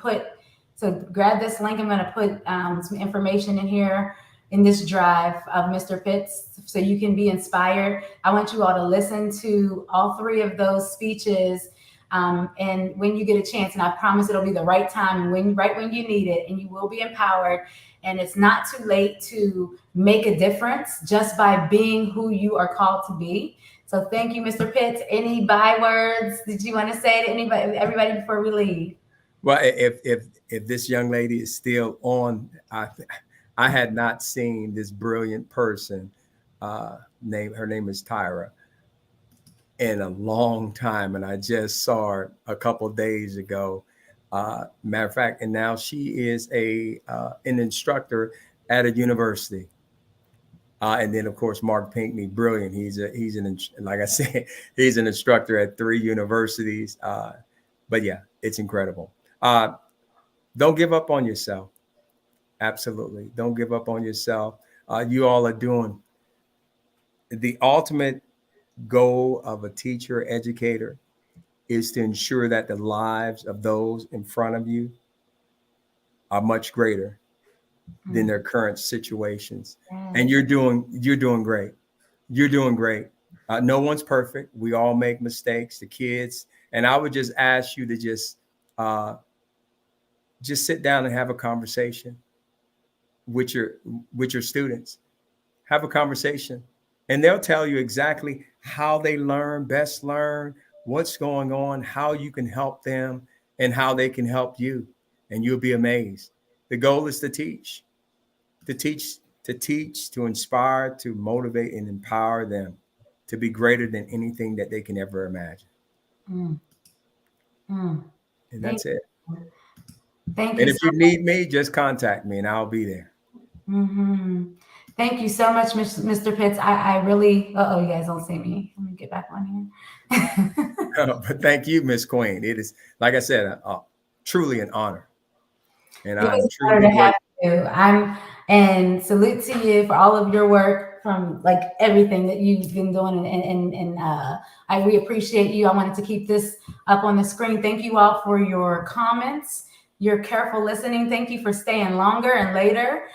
grab this link. I'm going to put some information in here in this drive of Mr. Pitts so you can be inspired. I want you all to listen to all three of those speeches. And when you get a chance, and I promise it'll be the right time and right when you need it, and you will be empowered. And it's not too late to make a difference just by being who you are called to be. So thank you, Mr. Pitts. Any bywords that you want to say to everybody before we leave? Well, if this young lady is still on, I had not seen this brilliant person. Her name is Tyra, in a long time, and I just saw her a couple of days ago. Matter of fact, and now she is an instructor at a university. And then, of course, Mark Pinckney, brilliant. Like I said, he's an instructor at 3 universities. But yeah, it's incredible. Don't give up on yourself. Absolutely. Don't give up on yourself. You all are doing the ultimate goal of a teacher, educator, is to ensure that the lives of those in front of you are much greater than their current situations. And you're doing great. You're doing great. No one's perfect. We all make mistakes, the kids. And I would just ask you to just sit down and have a conversation with your students. Have a conversation, and they'll tell you exactly how they best learn, what's going on, how you can help them, and how they can help you. And you'll be amazed. The goal is to teach, to inspire, to motivate, and empower them to be greater than anything that they can ever imagine. And that's it. Thank you. And if you need me, just contact me and I'll be there. Thank you so much, Mr. Pitts. I really, you guys don't see me. Let me get back on here. But thank you, Miss Queen. It is, like I said, truly an honor. And I'm truly to have you. And salute to you for all of your work, from like everything that you've been doing. And we appreciate you. I wanted to keep this up on the screen. Thank you all for your comments, your careful listening. Thank you for staying longer and later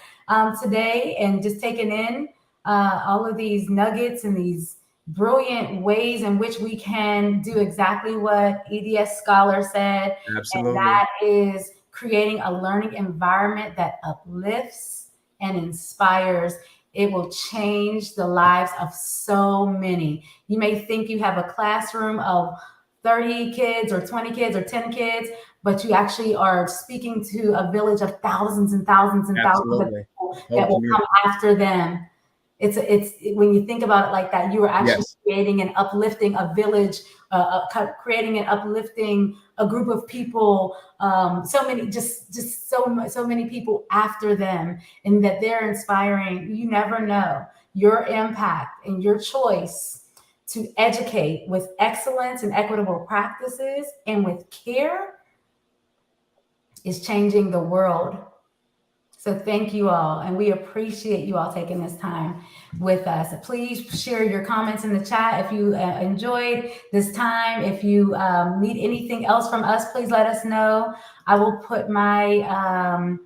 today and just taking in all of these nuggets and these brilliant ways in which we can do exactly what EDS Scholar said. Absolutely. And that is creating a learning environment that uplifts and inspires. It will change the lives of so many. You may think you have a classroom of 30 kids or 20 kids or 10 kids, but you actually are speaking to a village of thousands and thousands and thousands of Absolutely. people Whole that will come community. after them. It's when you think about it like that, you are actually Yes. creating and uplifting a village, creating and uplifting a group of people. So many, just so many people after them, and that they're inspiring. You never know your impact and your choice to educate with excellence and equitable practices and with care is changing the world. So thank you all, and we appreciate you all taking this time with us. Please share your comments in the chat if you enjoyed this time. If you need anything else from us, please let us know. I will put my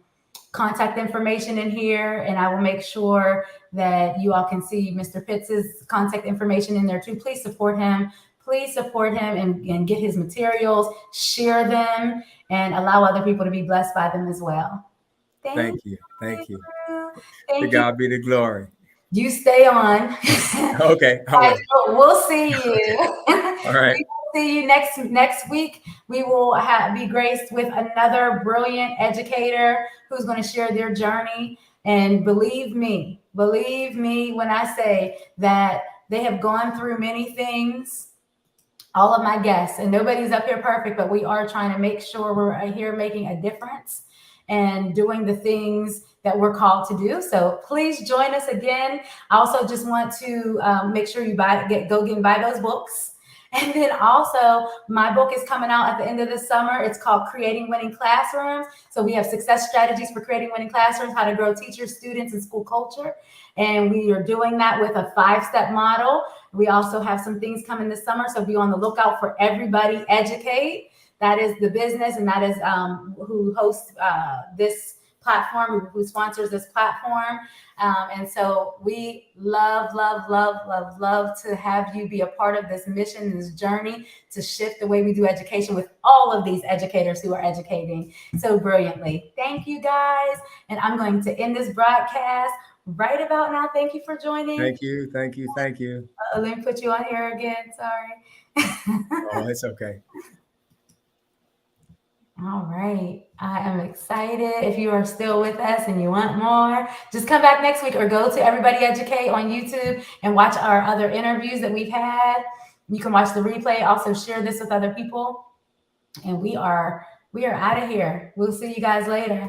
contact information in here, and I will make sure that you all can see Mr. Pitts's contact information in there too. Please support him. Please support him and get his materials, share them, and allow other people to be blessed by them as well. Thank you. Thank you. To Thank you. God be the glory. You stay on. Okay. All All right, right. so we'll see you. All right. We will see you next week. We will be graced with another brilliant educator who's going to share their journey. And believe me when I say that they have gone through many things. All of my guests, and nobody's up here perfect, but we are trying to make sure we're here making a difference and doing the things that we're called to do. So please join us again. I also just want to make sure you go get and buy those books. And then also, my book is coming out at the end of the summer. It's called Creating Winning Classrooms. So we have success strategies for creating winning classrooms, how to grow teachers, students, and school culture. And we are doing that with a 5-step model. We also have some things coming this summer. So be on the lookout for Everybody Educate. That is the business, and that is who hosts this platform, who sponsors this platform. And so we love to have you be a part of this mission, this journey to shift the way we do education with all of these educators who are educating so brilliantly. Thank you guys. And I'm going to end this broadcast right about now. Thank you for joining. Thank you. Thank you. Thank you. Let me put you on here again. Sorry. Oh, it's okay. All right. I am excited. If you are still with us and you want more, just come back next week or go to Everybody Educate on YouTube and watch our other interviews that we've had. You can watch the replay. Also share this with other people. And we are out of here. We'll see you guys later.